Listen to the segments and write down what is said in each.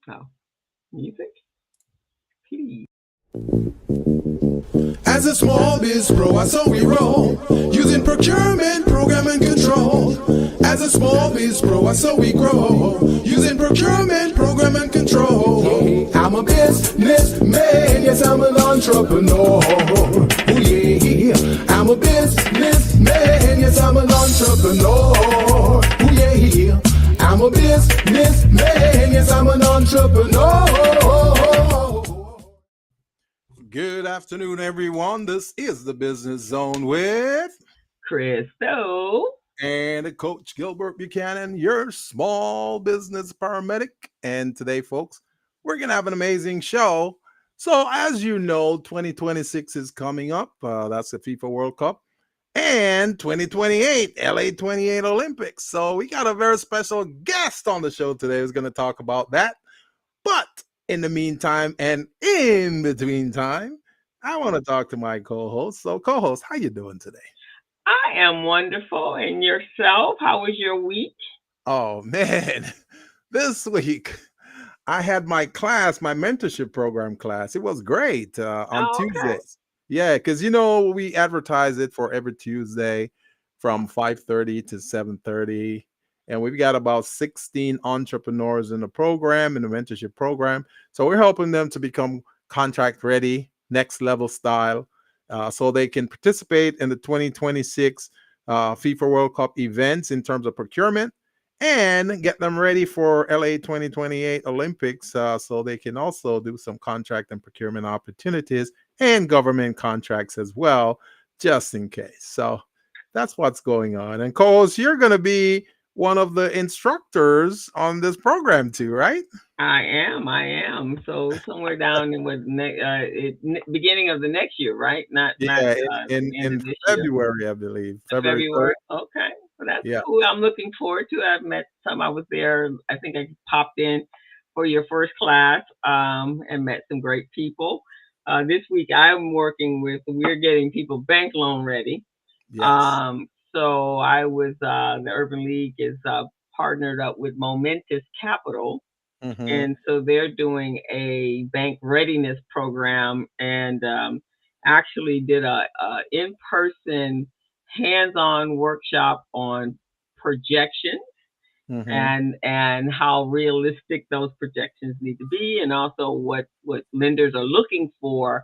Oh, music, please. As a small biz pro, I saw we roll, using procurement, program and control. As a small biz pro, I saw we grow, using procurement, program and control. I'm a businessman, yes, I'm an entrepreneur. Oh yeah, I'm a businessman, yes, I'm an entrepreneur. Oh yeah, I'm a businessman, yes, I'm an entrepreneur. Good afternoon, everyone. This is the Business Zone with Crystal. and Coach Gilbert Buchanan, your small business paramedic. And today, folks, we're going to have an amazing show. So, as you know, 2026 is coming up. That's the FIFA World Cup. And 2028, LA 28 Olympics. So, we got a very special guest on the show today who's going to talk about that. But in the meantime and in between time, I want to talk to my co-host. So, co-host, how you doing today? I am wonderful. And yourself? How was your week? Oh man, this week I had my class, my mentorship program class. It was great on Oh, okay. Tuesdays. Yeah, because you know we advertise it for every Tuesday from 5:30 to 7:30, and we've got about 16 entrepreneurs in the program, in the mentorship program. So we're helping them to become contract ready, next level style, so they can participate in the 2026 FIFA World Cup events in terms of procurement and get them ready for LA 2028 Olympics, so they can also do some contract and procurement opportunities and government contracts as well, just in case. So that's what's going on. And Coles, you're going to be one of the instructors on this program too, right? I am. I am. So somewhere down in beginning of the next year, right? Not Yeah, the end of in this year. February, I believe, February February. 3rd. Okay. Well, that's Yeah. cool. I'm looking forward to it. I've met some. I was there. I think I popped in for your first class and met some great people. This week I'm working with. We're getting people bank loan ready. Yes. So I was the Urban League is partnered up with Momentous Capital, Hmm. and so they're doing a bank readiness program, and actually did a in-person hands-on workshop on projection Hmm. and how realistic those projections need to be, and also what lenders are looking for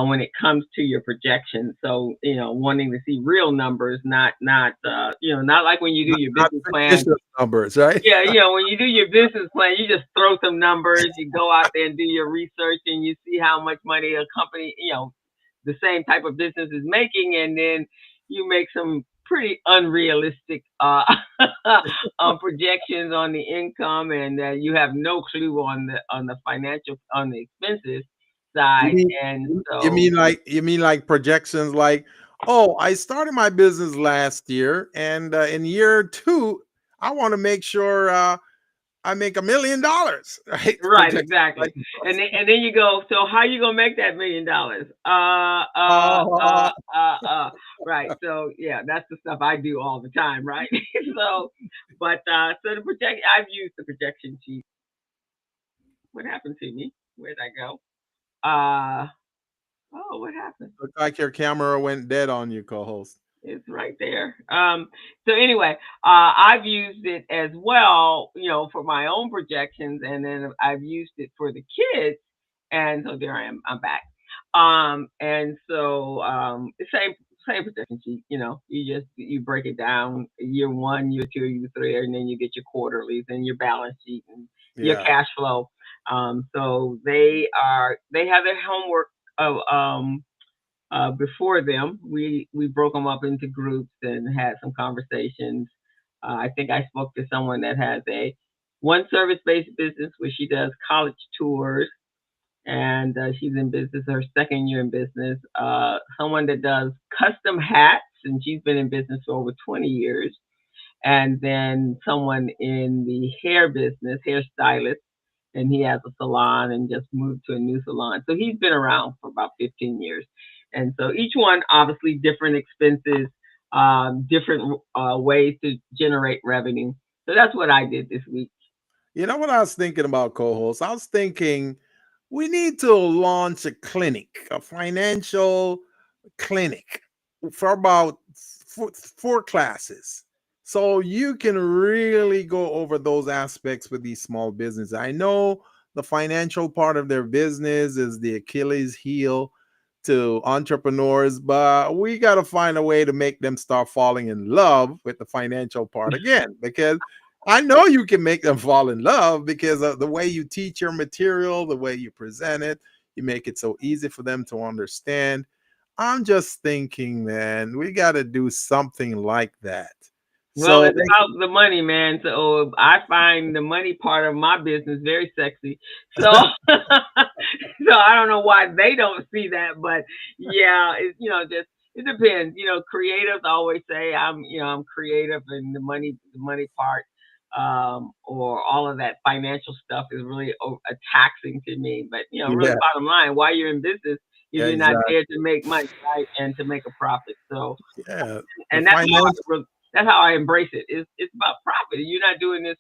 when it comes to your projections. So wanting to see real numbers, not like when you do your Not business plan. fictitious numbers, right? Yeah, when you do your business plan, you just throw some numbers, you go out there and do your research, and you see how much money a company, the same type of business is making, and then you make some pretty unrealistic projections on the income, and you have no clue on the financial on the expenses You side, mean and you so mean like projections like, oh, I started my business last year, and in year two, I want to make sure I make $1 million, right? right, Projection exactly. like those. And then you go, so how you gonna make that $1 million? Uh, Right. So yeah, that's the stuff I do all the time, right? So, but so the project, I've used the projection sheet. What happened to me? Where'd I go? Uh oh, what happened? Look like your camera went dead on you, co-host. It's right there. So anyway, I've used it as well, for my own projections, and then I've used it for the kids. And so there I am. I'm back. And so the same projection sheet. You break it down year one, year two, year three, and then you get your quarterlies and your balance sheet and your Yeah. cash flow. So they have their homework of before them. We broke them up into groups and had some conversations. I think I spoke to someone that has a one service based business where she does college tours, and she's in business her second year in business. Someone that does custom hats, and she's been in business for over 20 years. And then someone in the hair business, hairstylist, and he has a salon and just moved to a new salon. So he's been around for about 15 years. And so each one, obviously, different expenses, different ways to generate revenue. So that's what I did this week. You know what I was thinking about, co-host? I was thinking we need to launch a clinic, a financial clinic for about four classes. So you can really go over those aspects with these small businesses. I know the financial part of their business is the Achilles heel to entrepreneurs, but we got to find a way to make them start falling in love with the financial part again, because I know you can make them fall in love because of the way you teach your material, the way you present it. You make it so easy for them to understand. I'm just thinking, man, we got to do something like that. Well, So, it's about the money, man. So I find the money part of my business very sexy. So, so I don't know why they don't see that, but yeah, it's just it depends. Creatives always say I'm creative, and the money part, or all of that financial stuff is really taxing to me. But really, yeah, bottom line, why you're in business is you're not exactly. there to make money, right, and to make a profit. So Yeah, the and that's finance. that's how I embrace it. It's about profit. You're not doing this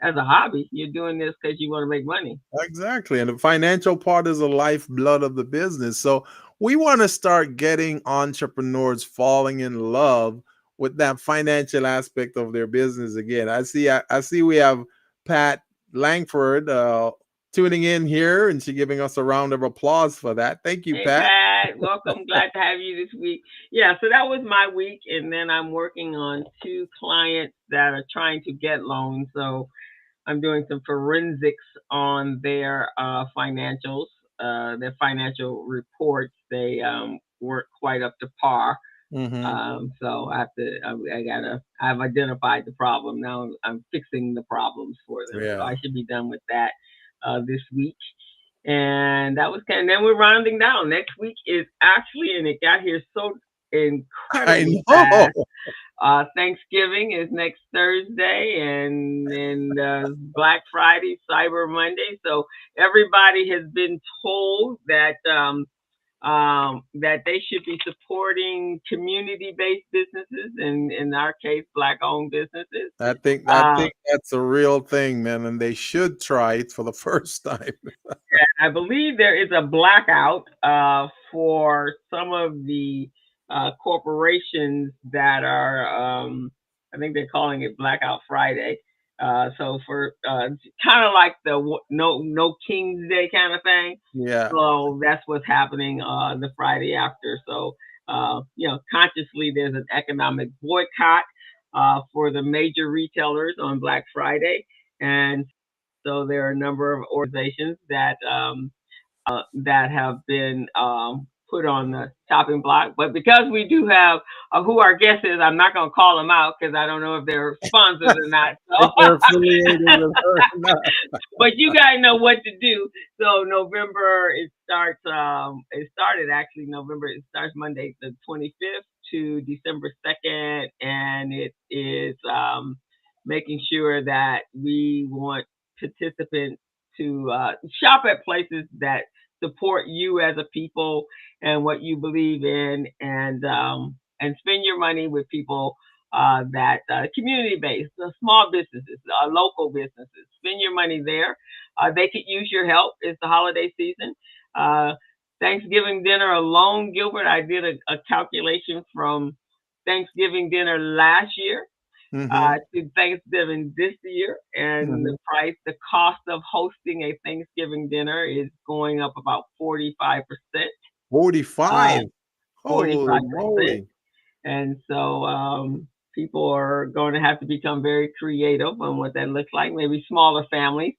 as a hobby. You're doing this because you want to make money. Exactly. And the financial part is the lifeblood of the business. So we want to start getting entrepreneurs falling in love with that financial aspect of their business again. I see we have Pat Langford tuning in here, and she giving us a round of applause for that. Thank you, Hey Pat. Pat, welcome. Glad to have you this week. Yeah, so that was my week, and then I'm working on two clients that are trying to get loans. So I'm doing some forensics on their financial reports. They weren't quite up to par. Hmm. So I've identified the problem. Now I'm fixing the problems for them. So Yeah. I should be done with that this week. And that was and then we're rounding down. Next week is actually, and it got here so I incredibly know. fast. Thanksgiving is next Thursday, and then Black Friday, Cyber Monday. So everybody has been told that they should be supporting community-based businesses, and in our case, black-owned businesses. Uh, I think that's a real thing, man, and they should try it for the first time. I believe there is a blackout for some of the corporations that are, I think they're calling it Blackout Friday. So for kind of like the no King's Day kind of thing. Yeah. So that's what's happening the Friday after. So consciously there's an economic boycott for the major retailers on Black Friday, and so there are a number of organizations that have been put on the chopping block. But because we do have who our guest is, I'm not going to call them out because I don't know if they're sponsors or not. If So, they're affiliated with her or not. but you guys know what to do. So November it starts. It started actually November. It starts Monday the 25th to December 2nd, and it is making sure that we want participants to shop at places that support you as a people and what you believe in, and spend your money with people that community based, small businesses, local businesses. Spend your money there. They could use your help. It's the holiday season. Uh, Thanksgiving dinner alone, Gilbert, I did a calculation from Thanksgiving dinner last year Hmm. to Thanksgiving this year, and Hmm. the cost of hosting a Thanksgiving dinner is going up about 45%. Uh, 45. Holy 45%. moly. And so people are going to have to become very creative on what that looks like. Maybe smaller families.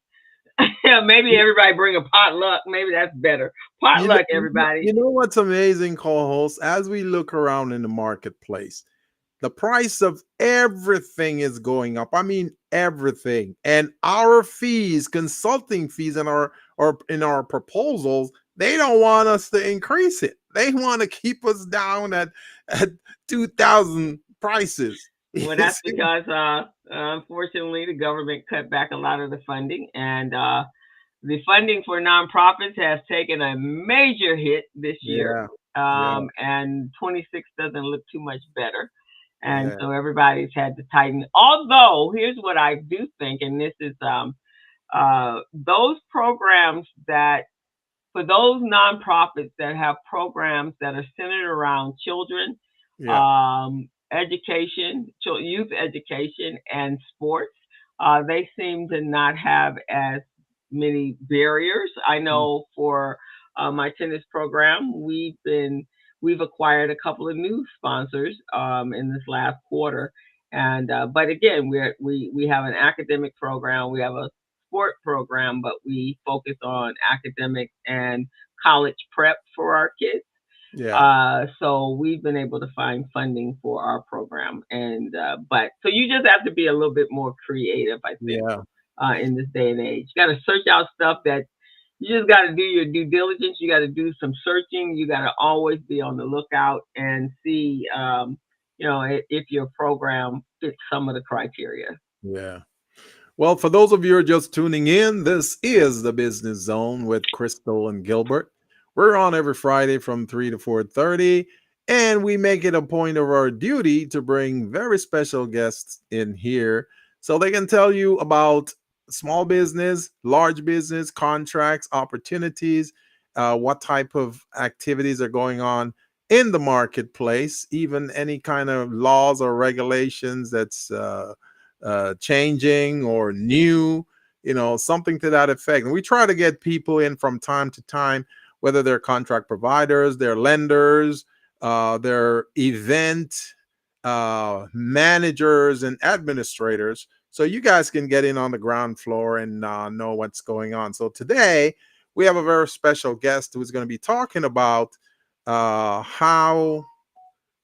Maybe everybody bring a potluck. Maybe that's better. You know, Potluck, everybody. you know what's amazing, co-host? As we look around in the marketplace, the price of everything is going up. I mean, everything. And our fees, consulting fees in our or in our proposals, they don't want us to increase it. They want to keep us down at 2000 prices. Well, You that's see? because unfortunately the government cut back a lot of the funding, and the funding for nonprofits has taken a major hit this year, Yeah. Yeah. and 26 doesn't look too much better. And Yeah. so everybody's had to tighten. Although, here's what I do think, and this is those programs that for those nonprofits that have programs that are centered around children, Yeah. education, youth education, and sports, they seem to not have as many barriers. I Mm. know for my tennis program, we've acquired a couple of new sponsors in this last quarter, and but again, we have an academic program, we have a sport program, but we focus on academic and college prep for our kids. Yeah. So we've been able to find funding for our program, and but so you just have to be a little bit more creative, I think, Yeah. in this day and age. You got to search out stuff that you just got to do your due diligence. You got to do some searching. You got to always be on the lookout and see, if your program fits some of the criteria. Yeah. Well, for those of you who are just tuning in, this is the Business Zone with Crystal and Gilbert. We're on every Friday from 3 to 4:30, and we make it a point of our duty to bring very special guests in here so they can tell you about small business, large business, contracts, opportunities, what type of activities are going on in the marketplace, even any kind of laws or regulations that's changing or new, something to that effect. And we try to get people in from time to time, whether they're contract providers, they're lenders, they're event managers and administrators. So you guys can get in on the ground floor and know what's going on. So today we have a very special guest who's going to be talking about how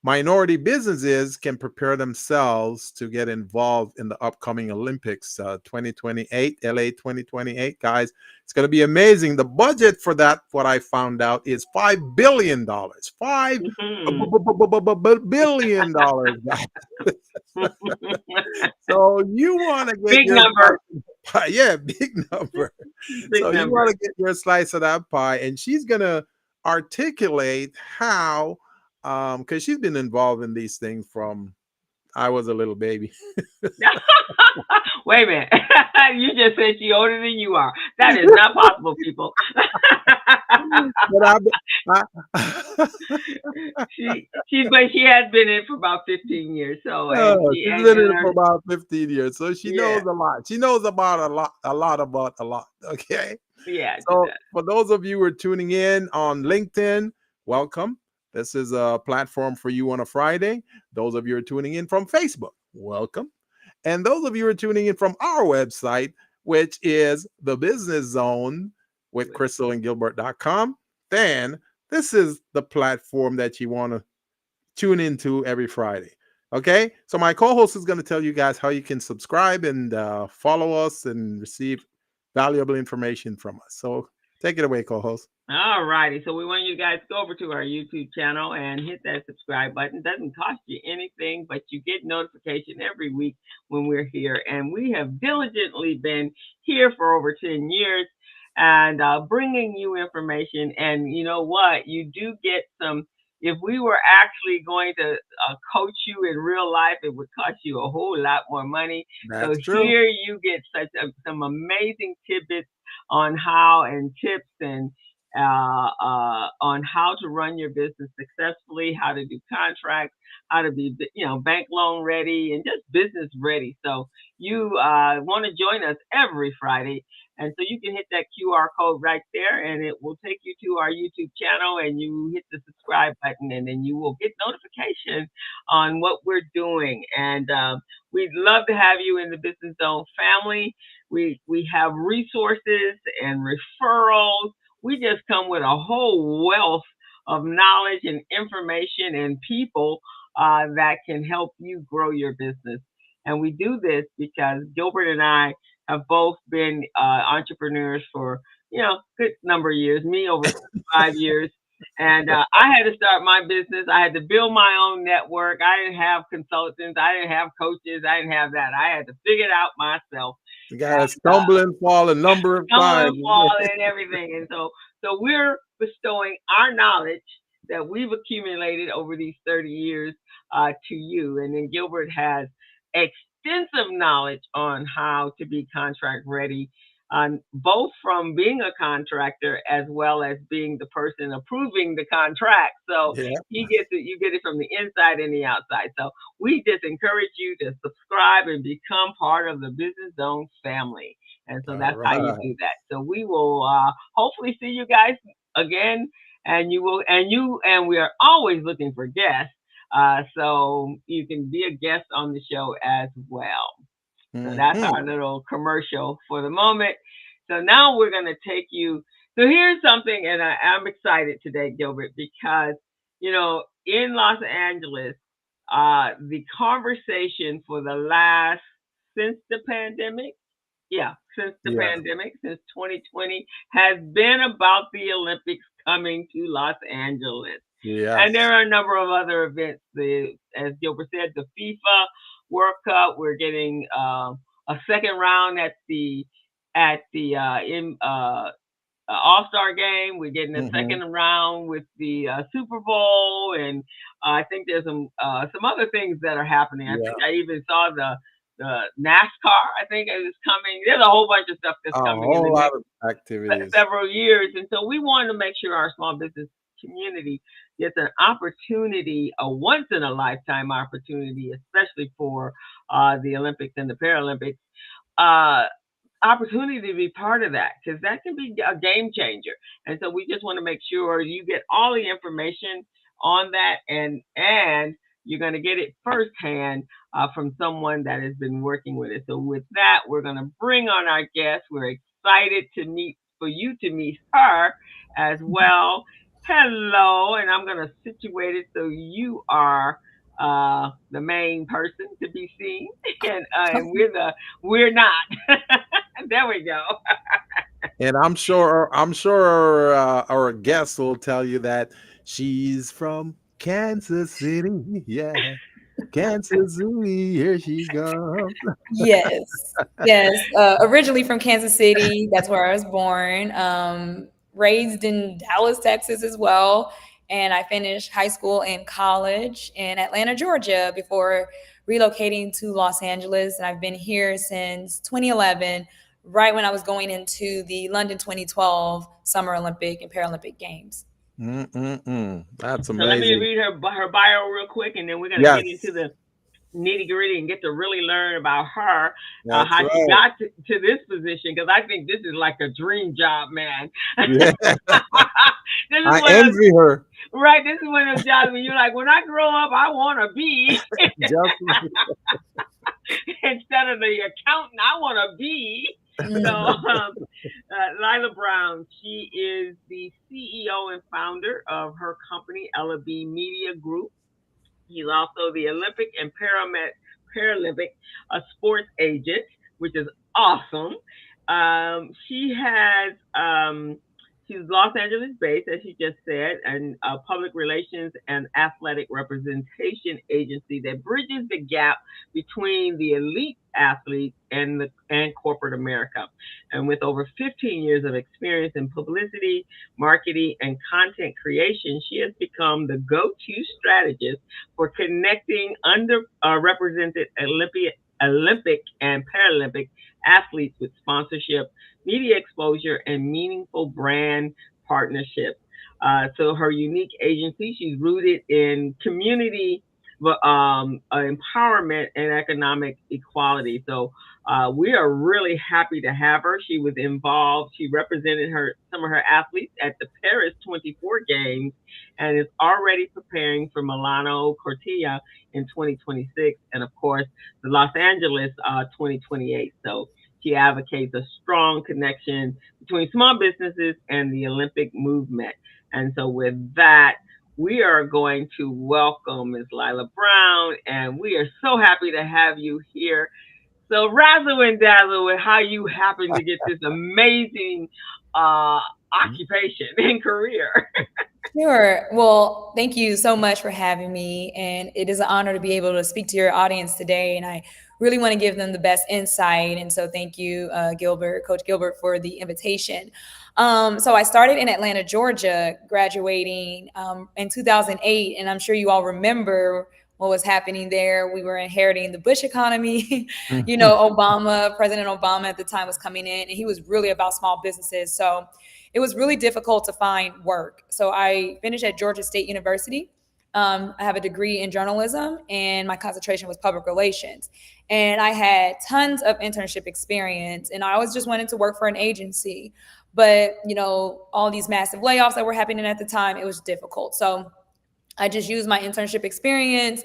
minority businesses can prepare themselves to get involved in the upcoming Olympics 2028, LA 2028. Guys, it's going to be amazing. The budget for that, what I found out, is $5 billion. Hmm. $5 billion. So you want to get Big your number. pie. Yeah, big number. Big So you want number. to get your slice of that pie, and she's going to articulate how, because she's been involved in these things from I was a little baby. Wait a minute. You just said she older than you are. That is not possible, people. But I, But she has been in for about 15 years. So and oh, she she's been and in it her, for about 15 years, so she yeah, knows a lot. She knows about a lot about a lot. Okay. yeah, she So, does. for those of you who are tuning in on LinkedIn, welcome. This is a platform for you on a Friday. Those of you who are tuning in from Facebook, welcome. And those of you who are tuning in from our website, which is the Business Zone with Crystal and Gilbert.com, then this is the platform that you want to tune into every Friday. Okay, so my co-host is going to tell you guys how you can subscribe and follow us and receive valuable information from us. So take it away, co-host. All righty. So we want you guys to go over to our YouTube channel and hit that subscribe button. It doesn't cost you anything, but you get notification every week when we're here. And we have diligently been here for over 10 years and bringing you information. And you know what? You do get some. If we were actually going to coach you in real life, it would cost you a whole lot more money. So That's true. here you get some amazing tidbits on how and tips and on how to run your business successfully, how to do contracts, how to be, bank loan ready and just business ready. So you want to join us every Friday. And so you can hit that QR code right there and it will take you to our YouTube channel and you hit the subscribe button and then you will get notification on what we're doing. And we'd love to have you in the Business Zone family. We have resources and referrals. We just come with a whole wealth of knowledge and information and people that can help you grow your business. And we do this because Gilbert and I have both been entrepreneurs for good number of years. Me over 5 years, and I had to start my business. I had to build my own network. I didn't have consultants. I didn't have coaches. I didn't have that. I had to figure it out myself. You got to stumble and fall a number of Stumble times. and fall and everything. And so we're bestowing our knowledge that we've accumulated over these 30 years to you. And then Gilbert has extensive knowledge on how to be contract ready. both from being a contractor as well as being the person approving the contract. So Yeah. he gets it, you get it from the inside and the outside. So we just encourage you to subscribe and become part of the Business Zone family. And so All that's how you right. do that. So we will hopefully see you guys again, and and we are always looking for guests. So you can be a guest on the show as well. So that's Hmm. our little commercial for the moment. So now we're going to take you. So here's something, and I'm excited today, Gilbert, because, in Los Angeles, the conversation for the last, since the pandemic, yeah, since the Yeah. pandemic, since 2020, has been about the Olympics coming to Los Angeles. And there Yes. are a number of other events. As Gilbert said, the FIFA World Cup. We're getting a second round at the All Star game. We're getting a Hmm. second round with the Super Bowl, and I think there's some other things that are happening. I Yeah. think I even saw the NASCAR. I think is coming. There's a whole bunch of stuff that's A coming in the whole lot next of activities. several years, and so we want to make sure our small business community gets an opportunity, a once in a lifetime opportunity, especially for the Olympics and the Paralympics. Uh, Opportunity to be part of that, because that can be a game changer. And so we just want to make sure you get all the information on that, and you're going to get it firsthand from someone that has been working with it. So with that, we're going to bring on our guest. We're excited to meet for you to meet her as well. Hello, and I'm going to situate it so you are the main person to be seen, and we're not. There we go. And I'm sure our guest will tell you that she's from Kansas City. Yeah. Kansas City, here she comes. Yes, yes. Originally from Kansas City, that's where I was born. Raised in Dallas, Texas as well. And I finished high school and college in Atlanta, Georgia before relocating to Los Angeles. And I've been here since 2011, right when I was going into the London 2012 Summer Olympic and Paralympic Games. Mm-mm-mm. That's So let me amazing. read her bio real quick, and then we're gonna get into Yes, the nitty gritty and get to really learn about her, that's how she right. got to this position. Because I think this is like a dream job, man. Yeah, This is I one of envy her. right. This is one of those jobs when you're like, when I grow up, I want to be Just like instead of the accountant, I want to be. So, Mm. Lila Brown, she is the CEO and founder of her company, Ella B Media Group. He's also the Olympic and Paralympic sports agent, which is awesome. She's Los Angeles based, as she just said, and public relations and athletic representation agency that bridges the gap between the elite athletes and corporate America. And with over 15 years of experience in publicity, marketing, and content creation, she has become the go-to strategist for connecting underrepresented Olympic and Paralympic athletes with sponsorship, media exposure, and meaningful brand partnerships. So her unique agency, she's rooted in community empowerment and economic equality. So we are really happy to have her. She was involved. She represented some of her athletes at the Paris 24 Games and is already preparing for Milano Cortina in 2026, and of course the Los Angeles 2028. So she advocates a strong connection between small businesses and the Olympic movement. And so with that, we are going to welcome Ms. Lila Brown, and we are so happy to have you here. So razzle and dazzle with how you happen to get this amazing occupation and career. Sure. Well, thank you so much for having me. And it is an honor to be able to speak to your audience today. And I really want to give them the best insight. And so thank you, Gilbert, Coach Gilbert, for the invitation. So I started in Atlanta, Georgia, graduating in 2008. And I'm sure you all remember what was happening there. We were inheriting the Bush economy. President Obama at the time was coming in, and he was really about small businesses. So it was really difficult to find work. So I finished at Georgia State University. I have a degree in journalism, and my concentration was public relations. And I had tons of internship experience, and I always just wanted to work for an agency. But, all these massive layoffs that were happening at the time, it was difficult. So I just used my internship experience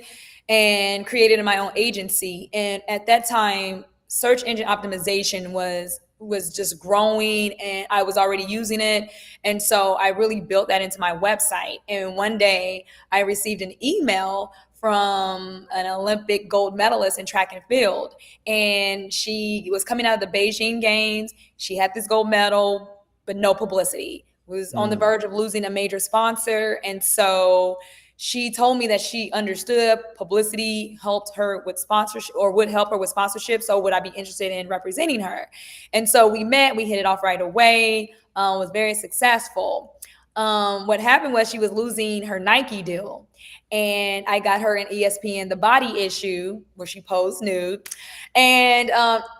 and created my own agency. And at that time, search engine optimization was just growing, and I was already using it. And so I really built that into my website. And one day I received an email from an Olympic gold medalist in track and field. And she was coming out of the Beijing Games. She had this gold medal, but no publicity. Was on the verge of losing a major sponsor. And so she told me that she understood publicity helped her with sponsorship, or would help her with sponsorship. So would I be interested in representing her? And so we met, we hit it off right away, was very successful. What happened was she was losing her Nike deal. And I got her in ESPN, The Body Issue, where she posed nude. And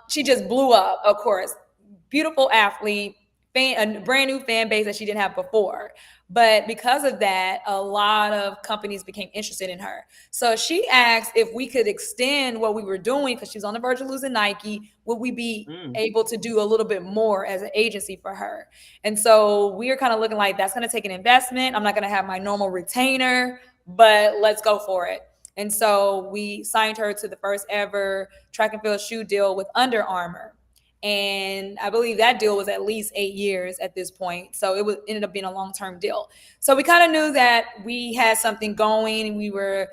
she just blew up, of course. Beautiful athlete, a brand new fan base that she didn't have before. But because of that, a lot of companies became interested in her. So she asked if we could extend what we were doing, because she was on the verge of losing Nike. Would we be able to do a little bit more as an agency for her? And so we are kind of looking like that's going to take an investment. I'm not going to have my normal retainer, but let's go for it. And so we signed her to the first ever track and field shoe deal with Under Armour. And I believe that deal was at least 8 years at this point. So it ended up being a long-term deal. So we kind of knew that we had something going. We were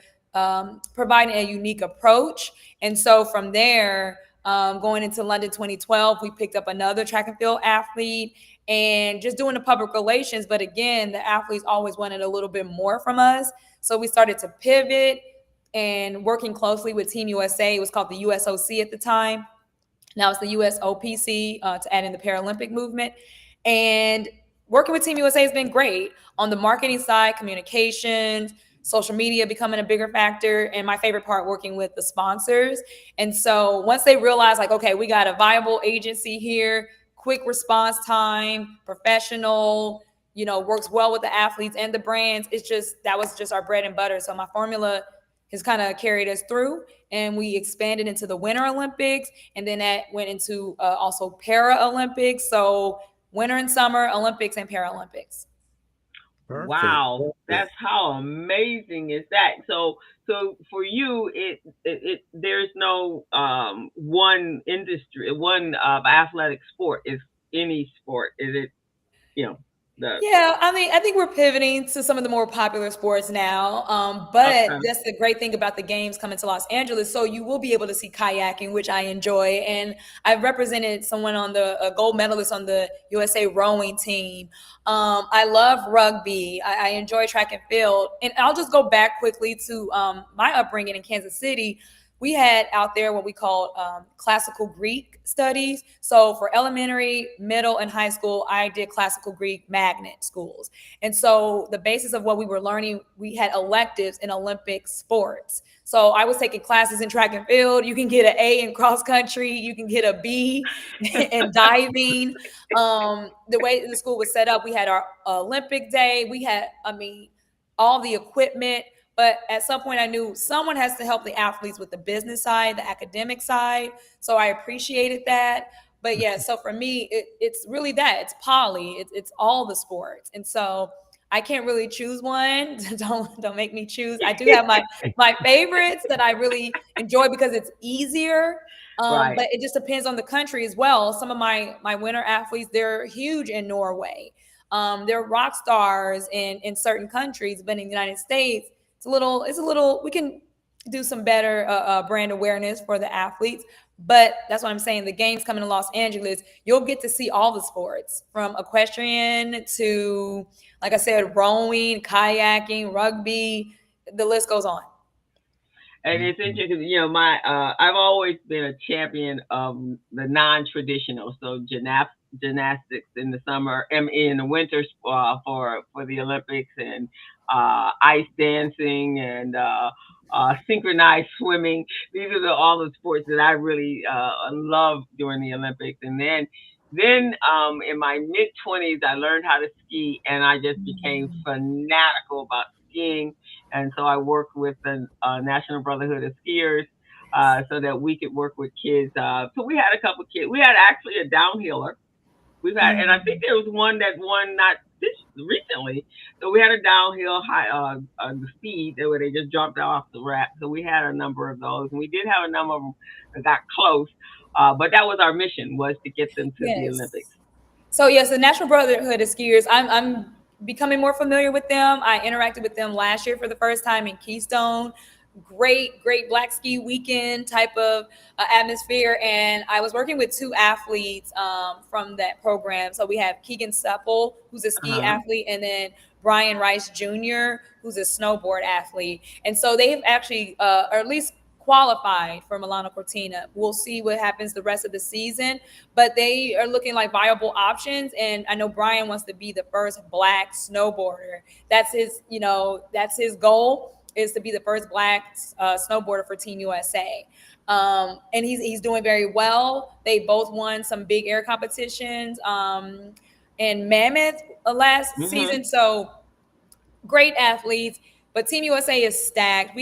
providing a unique approach. And so from there, going into London 2012, we picked up another track and field athlete and just doing the public relations. But again, the athletes always wanted a little bit more from us. So we started to pivot and working closely with Team USA. It was called the USOC at the time. Now it's the USOPC, to add in the Paralympic movement. And working with Team USA has been great on the marketing side, communications, social media becoming a bigger factor. And my favorite part, working with the sponsors. And so once they realize, like, okay, we got a viable agency here, quick response time, professional, works well with the athletes and the brands. That was just our bread and butter. So my formula has kind of carried us through, and we expanded into the Winter Olympics, and then that went into also Paralympics. So winter and summer Olympics and Paralympics. Perfect. Wow, that's how amazing is that? So for you, it there's no one industry, one athletic sport. Is any sport? Is it Yeah, I mean, I think we're pivoting to some of the more popular sports now. But Okay. that's the great thing about the games coming to Los Angeles. So you will be able to see kayaking, which I enjoy. And I've represented someone on a gold medalist on the USA rowing team. I love rugby. I enjoy track and field. And I'll just go back quickly to my upbringing in Kansas City. We had out there what we called classical Greek studies. So for elementary, middle, and high school, I did classical Greek magnet schools. And so the basis of what we were learning, we had electives in Olympic sports. So I was taking classes in track and field. You can get an A in cross country. You can get a B in diving. The way the school was set up, we had our Olympic day. We had, all the equipment. But at some point I knew someone has to help the athletes with the business side, the academic side. So I appreciated that. But yeah, so for me, it's really that. It's poly. It's all the sports. And so I can't really choose one. Don't make me choose. I do have my favorites that I really enjoy because it's easier. Right. But it just depends on the country as well. Some of my winter athletes, they're huge in Norway. They're rock stars in certain countries, but in the United States, it's a little, we can do some better brand awareness for the athletes. But that's what I'm saying. The games coming to Los Angeles, you'll get to see all the sports from equestrian to, like I said, rowing, kayaking, rugby, the list goes on. And it's interesting, I've always been a champion of the non-traditional. So gymnastics in the summer, and in the winter for the Olympics, and ice dancing, and synchronized swimming. These are all the sports that I really loved during the Olympics. And then in my mid 20s, I learned how to ski, and I just became fanatical about skiing. And so I worked with the National Brotherhood of Skiers. So that we could work with kids. So we had a couple kids. We had actually a downhiller. We've had, and I think Mm. there was one that won not this recently. So we had a downhill high, the speed where they just jumped off the rack. So we had a number of those, and we did have a number of them that got close. But that was our mission, was to get them to the Olympics. Yes. So yes, the National Brotherhood of Skiers. I'm becoming more familiar with them. I interacted with them last year for the first time in Keystone. Great Black Ski Weekend type of atmosphere, and I was working with two athletes from that program. So we have Keegan Supple, who's a Uh ski huh. athlete, and then Brian Rice Jr., who's a snowboard athlete. And so they've actually, or at least qualified for Milano Cortina. We'll see what happens the rest of the season, but they are looking like viable options. And I know Brian wants to be the first Black snowboarder. That's his goal, is to be the first Black snowboarder for Team USA. And he's doing very well. They both won some big air competitions in Mammoth last Mhm. season. So great athletes, but Team USA is stacked.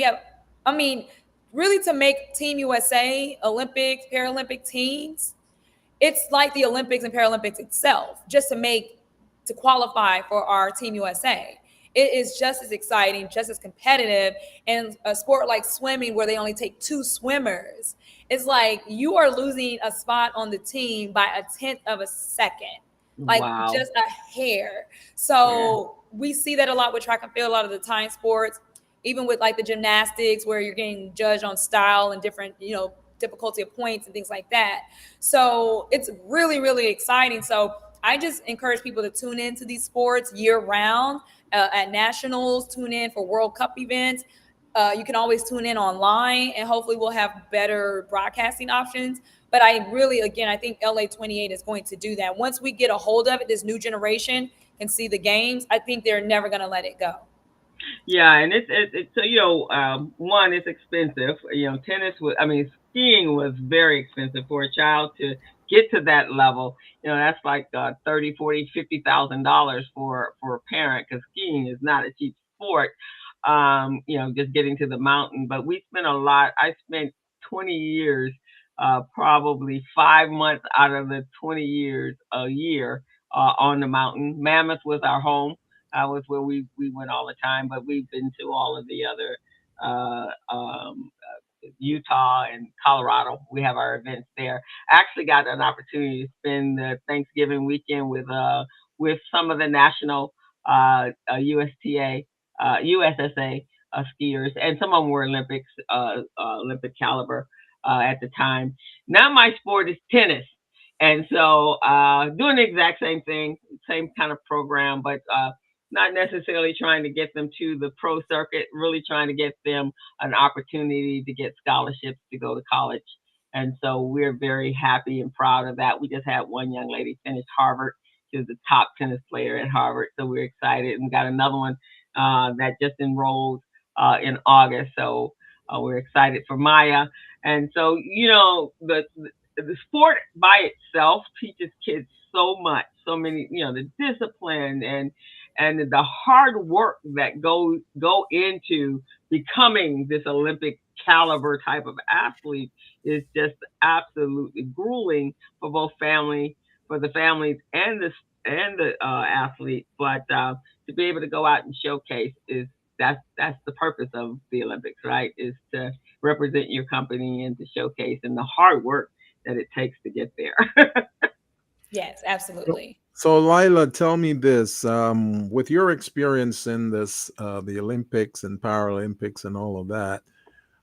I mean, really, to make Team USA Olympics, Paralympic teams, it's like the Olympics and Paralympics itself, just to qualify for our Team USA. It is just as exciting, just as competitive. And a sport like swimming, where they only take two swimmers, it's like you are losing a spot on the team by a tenth of a second, like Wow. just a hair. Yeah. So we see that a lot with track and field, a lot of the time sports, even with like the gymnastics, where you're getting judged on style and different, difficulty of points and things like that. So it's really exciting. So I just encourage people to tune into these sports year round. At nationals, tune in for World Cup events. You can always tune in online, and hopefully we'll have better broadcasting options. But I really, again, I think LA 28 is going to do that. Once we get a hold of it, this new generation can see the games. I think they're never going to let it go. Yeah, and it's so one, it's expensive. Tennis was, I mean, skiing was very expensive for a child to get to that level. That's like 30, 40, $50,000 for a parent, because skiing is not a cheap sport. Just getting to the mountain. But we spent a lot. I spent 20 years, probably 5 months out of the 20 years a year on the mountain. Mammoth was our home. Was where we went all the time, but we've been to all of the other Utah and Colorado. We have our events there. I actually got an opportunity to spend the Thanksgiving weekend with some of the national USTA, USSA skiers, and some of them were Olympic caliber at the time. Now my sport is tennis. And so, doing the exact same thing, same kind of program, but not necessarily trying to get them to the pro circuit, really trying to get them an opportunity to get scholarships to go to college. And so we're very happy and proud of that. We just had one young lady finish Harvard. She was the top tennis player at Harvard. So we're excited. And we got another one that just enrolled in August. So we're excited for Maya. And so, the sport by itself teaches kids so much, so many, the discipline and the hard work that go into becoming this Olympic caliber type of athlete is just absolutely grueling for for the families and the athlete. But to be able to go out and showcase is that's the purpose of the Olympics, right? Is to represent your company and to showcase and the hard work that it takes to get there. Yes, So, absolutely. so Lila, tell me this: with your experience in this, the Olympics and Paralympics and all of that,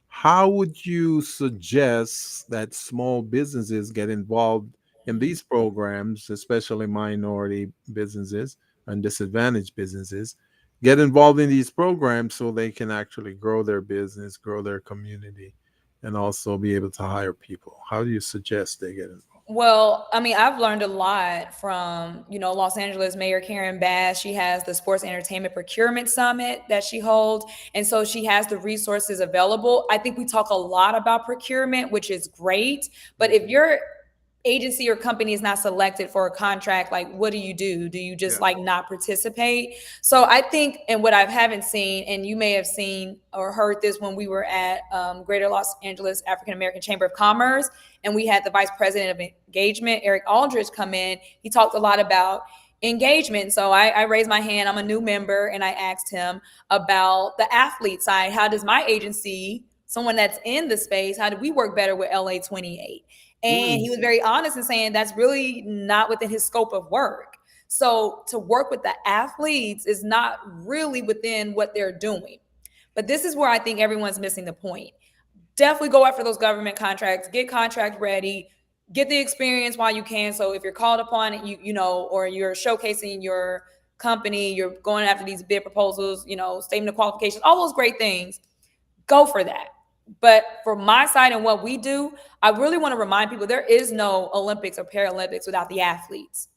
how would you suggest that small businesses get involved in these programs, especially minority businesses and disadvantaged businesses, get involved in these programs so they can actually grow their business, grow their community, and also be able to hire people? How do you suggest they get involved? Well, I mean, I've learned a lot from, Los Angeles Mayor Karen Bass. She has the Sports Entertainment Procurement Summit that she holds. And so she has the resources available. I think we talk a lot about procurement, which is great. But if you're agency or company is not selected for a contract, like what do? Do you just like not participate? So I think, and what I haven't seen, and you may have seen or heard this when we were at Greater Los Angeles African American Chamber of Commerce, and we had the vice president of engagement, Eric Aldridge, come in. He talked a lot about engagement. So I raised my hand. I'm a new member, and I asked him about the athlete side. How does my agency, someone that's in the space, how do we work better with LA 28? And he was very honest in saying that's really not within his scope of work. So to work with the athletes is not really within what they're doing. But this is where I think everyone's missing the point. Definitely go after those government contracts, get contract ready, get the experience while you can. So if you're called upon, or you're showcasing your company, you're going after these bid proposals, statement of qualifications, all those great things, go for that. But for my side and what we do, I really want to remind people there is no Olympics or Paralympics without the athletes.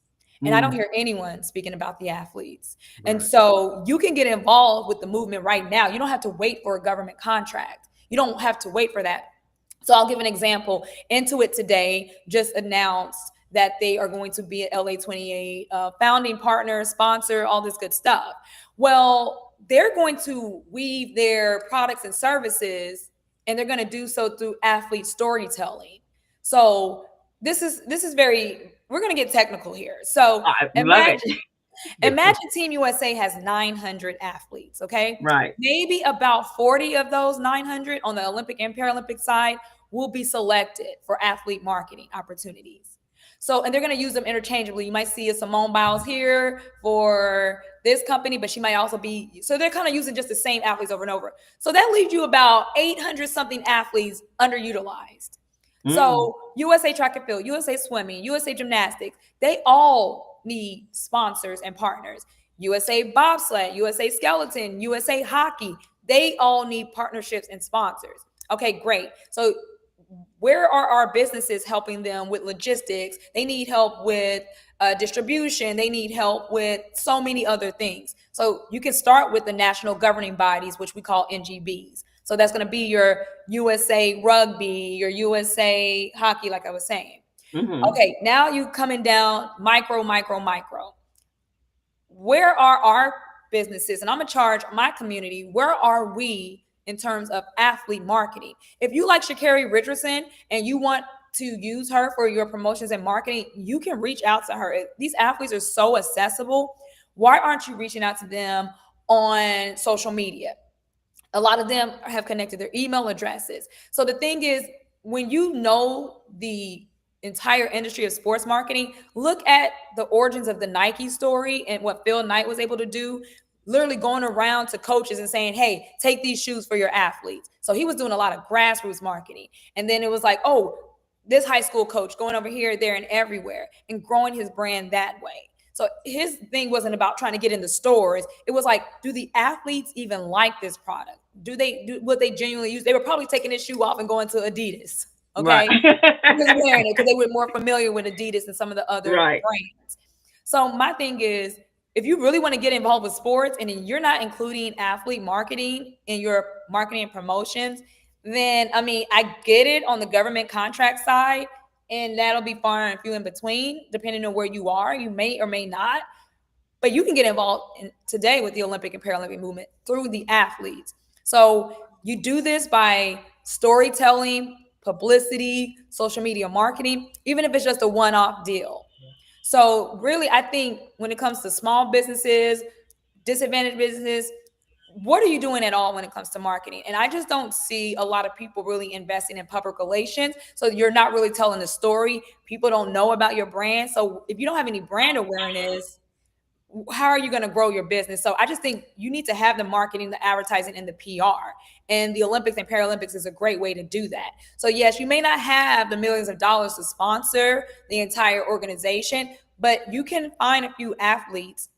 And I don't hear anyone speaking about the athletes. Right. And so you can get involved with the movement right now. You don't have to wait for a government contract. You don't have to wait for that. So I'll give an example. Intuit today just announced that they are going to be at LA 28, founding partner, sponsor, all this good stuff. Well, they're going to weave their products and services, and they're going to do so through athlete storytelling. So this is very, we're going to get technical here. So imagine Team USA has 900 athletes, okay? Right. Maybe about 40 of those 900 on the Olympic and Paralympic side will be selected for athlete marketing opportunities. So, and they're going to use them interchangeably. You might see a Simone Biles here for this company, but she might also be, so they're kind of using just the same athletes over and over. So that leaves you about 800 something athletes underutilized. So USA Track and Field, USA Swimming, USA Gymnastics, they all need sponsors and partners. USA Bobsled, USA Skeleton, USA Hockey, they all need partnerships and sponsors. Okay, great. So where are our businesses helping them with logistics? They need help with distribution. They need help with so many other things. So you can start with the national governing bodies, which we call NGBs. So that's going to be your USA Rugby, your USA Hockey, like I was saying. Okay, now you coming down micro. Where are our businesses? And I'm going to charge my community. Where are we in terms of athlete marketing? If you like Sha'Carri Richardson and you want to use her for your promotions and marketing, you can reach out to her. These athletes are so accessible. Why aren't you reaching out to them on social media? A lot of them have connected their email addresses. So the thing is, when you know the entire industry of sports marketing, look at the origins of the Nike story and what Phil Knight was able to do, literally going around to coaches and saying, hey, take these shoes for your athletes. So he was doing a lot of grassroots marketing. And then it was like, oh, this high school coach going over here, there, and everywhere and growing his brand that way. So his thing wasn't about trying to get in the stores. It was like, do the athletes even like this product? Do what they genuinely use? They were probably taking his shoe off and going to Adidas. Okay. Right. Just wearing it because they were more familiar with Adidas and some of the other brands. So my thing is, if you really want to get involved with sports and you're not including athlete marketing in your marketing and promotions, then, I mean, I get it on the government contract side, and that'll be far and few in between, depending on where you are. You may or may not, but you can get involved today with the Olympic and Paralympic movement through the athletes. So you do this by storytelling, publicity, social media marketing, even if it's just a one-off deal. So really, I think when it comes to small businesses, disadvantaged businesses, what are you doing at all when it comes to marketing? And I just don't see a lot of people really investing in public relations. So you're not really telling the story. People don't know about your brand. So if you don't have any brand awareness, how are you going to grow your business? So I just think you need to have the marketing, the advertising, and the PR. And the Olympics and Paralympics is a great way to do that. So yes, you may not have the millions of dollars to sponsor the entire organization, but you can find a few athletes.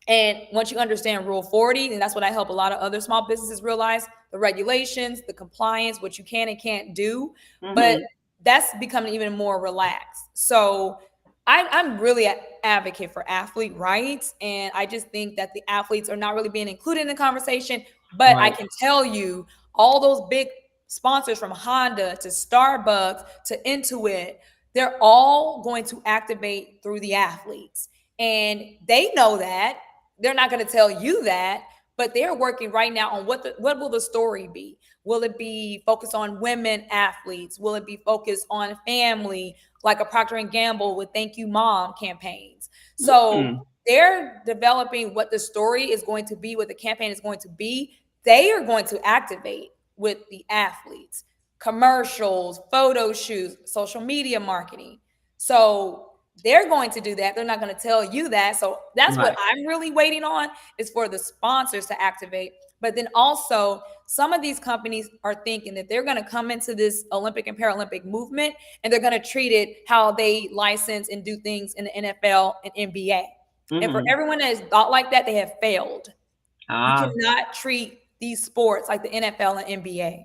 And once you understand Rule 40, and that's what I help a lot of other small businesses realize, the regulations, the compliance, what you can and can't do. But that's becoming even more relaxed. So I'm really an advocate for athlete rights. And I just think that the athletes are not really being included in the conversation. But I Right. can tell you, all those big sponsors from Honda to Starbucks to Intuit, they're all going to activate through the athletes. And they know that. They're not going to tell you that, but they're working right now on what will the story be? Will it be focused on women athletes? Will it be focused on family, like a Procter and Gamble with "Thank You Mom" campaigns? So Mm. they're developing what the story is going to be, what the campaign is going to be. They are going to activate with the athletes, commercials, photo shoots, social media marketing. So they're going to do that. They're not going to tell you that. So that's what Right. I'm really waiting on, is for the sponsors to activate. But then also, some of these companies are thinking that they're going to come into this Olympic and Paralympic movement, and they're going to treat it how they license and do things in the NFL and NBA. And for Hmm. everyone that has thought like that, they have failed. You Ah. cannot treat these sports like the NFL and NBA.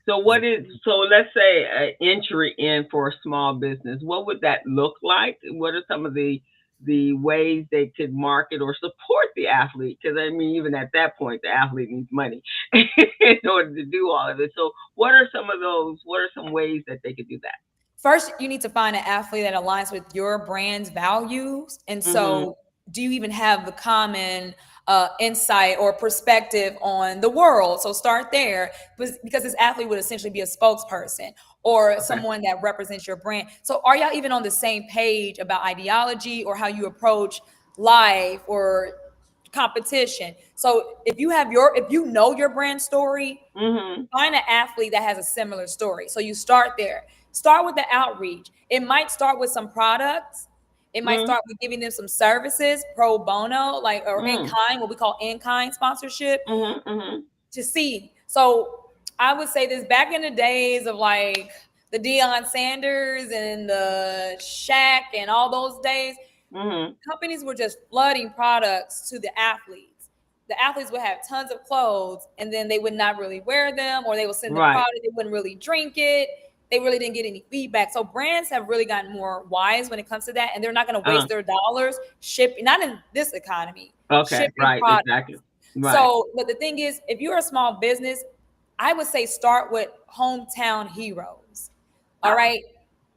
So what is so let's say an entry in for a small business. What would that look like? What are some of the ways they could market or support the athlete? Because I mean, even at that point, the athlete needs money in order to do all of it. So what are some of those? What are some ways that they could do that? First, you need to find an athlete that aligns with your brand's values. And Mhm. so, do you even have the common insight or perspective on the world? So, start there, because this athlete would essentially be a spokesperson or Okay. someone that represents your brand. So, are y'all even on the same page about ideology or how you approach life or competition? So, if you know your brand story, Mhm. find an athlete that has a similar story. So you start there. Start with the outreach. It might start with some products. It might Mhm. start with giving them some services, pro bono, like, or in Mhm. kind, what we call in kind sponsorship, Mhm. Mhm. to see. So I would say this: back in the days of like the Deion Sanders and the Shaq and all those days, Mhm. companies were just flooding products to the athletes. The athletes would have tons of clothes, and then they would not really wear them, or they would send the Right. product, they wouldn't really drink it. They really didn't get any feedback. So brands have really gotten more wise when it comes to that, and they're not going to Uh. waste their dollars shipping, not in this economy, Okay. shipping Right. products. Exactly. Right. So, but the thing is, if you're a small business, I would say start with hometown heroes. All Ah. right.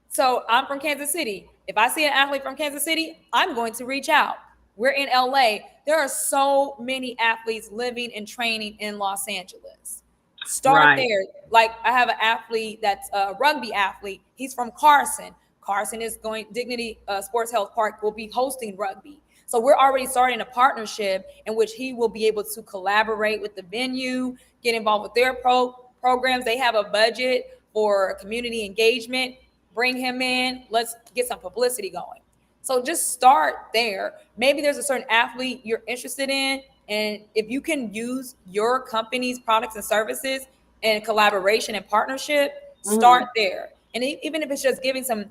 So I'm from Kansas City. If I see an athlete from Kansas City, I'm going to reach out. We're in LA. There are so many athletes living and training in Los Angeles. Start Right. there. Like, I have an athlete that's a rugby athlete. He's from Carson. Carson is going, Dignity Sports Health Park will be hosting rugby. So we're already starting a partnership in which he will be able to collaborate with the venue, get involved with their programs. They have a budget for community engagement. Bring him in. Let's get some publicity going. So just start there. Maybe there's a certain athlete you're interested in, and if you can use your company's products and services in collaboration and partnership, start Mhm. there. And even if it's just giving some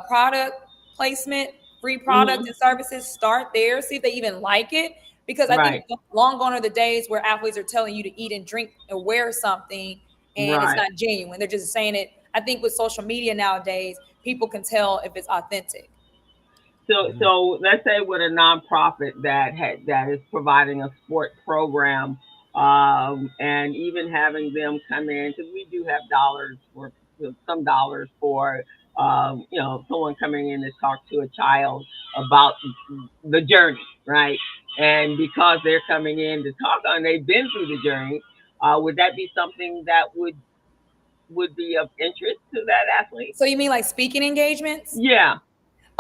product placement, free products Mhm. and services, start there. See if they even like it. Because I think Right. long gone are the days where athletes are telling you to eat and drink and wear something, and it's Right. not genuine. They're just saying it. I think with social media nowadays, people can tell if it's authentic. So let's say with a nonprofit that is providing a sport program, and even having them come in because we do have dollars for some dollars for someone coming in to talk to a child about the journey, right? And because they're coming in to talk on, they've been through the journey. Would that be something that would be of interest to that athlete? So you mean like speaking engagements? Yeah.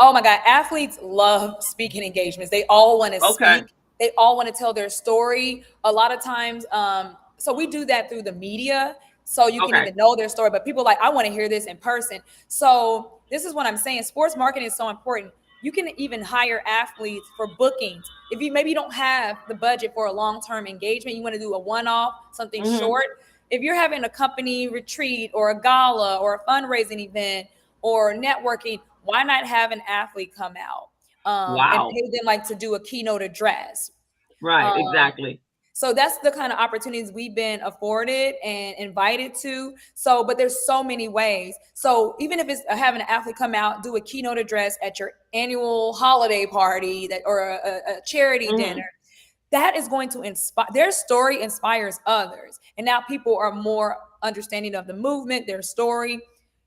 Oh my God, athletes love speaking engagements. They all want to Okay. speak. They all want to tell their story. A lot of times, so we do that through the media, so you can Okay. even know their story. But people are like, I want to hear this in person. So this is what I'm saying. Sports marketing is so important. You can even hire athletes for bookings. If you maybe you don't have the budget for a long-term engagement, you want to do a one-off, something Mhm. short. If you're having a company retreat or a gala or a fundraising event or networking, why not have an athlete come out and Wow. pay them like to do a keynote address? Right, Um, exactly. So that's the kind of opportunities we've been afforded and invited to. So, but there's so many ways. So even if it's having an athlete come out, do a keynote address at your annual holiday party that or a charity dinner, Mhm. that is going to inspire. Their story inspires others, and now people are more understanding of the movement, their story.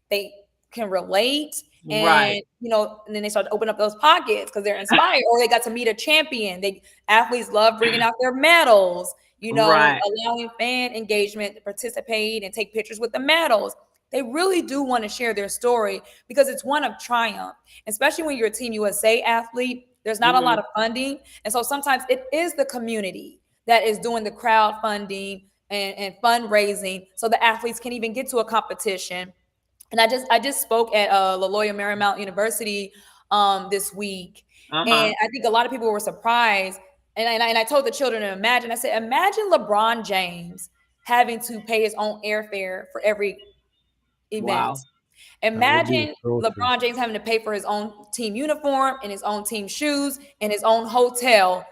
They can relate, Right. and and then they start to open up those pockets because they're inspired, or they got to meet a champion. They Athletes love bringing out their medals, Right. allowing fan engagement to participate and take pictures with the medals. They really do want to share their story because it's one of triumph, especially when you're a Team USA athlete. There's not a lot Mhm. of funding, and so sometimes it is the community that is doing the crowdfunding and fundraising so the athletes can even get to a competition. And I just spoke at La Loyola Marymount University this week, Uh-huh. and I think a lot of people were surprised. And I told the children to imagine. I said, imagine LeBron James having to pay his own airfare for every event. Wow. That would be Imagine atrocious. LeBron James having to pay for his own team uniform and his own team shoes and his own hotel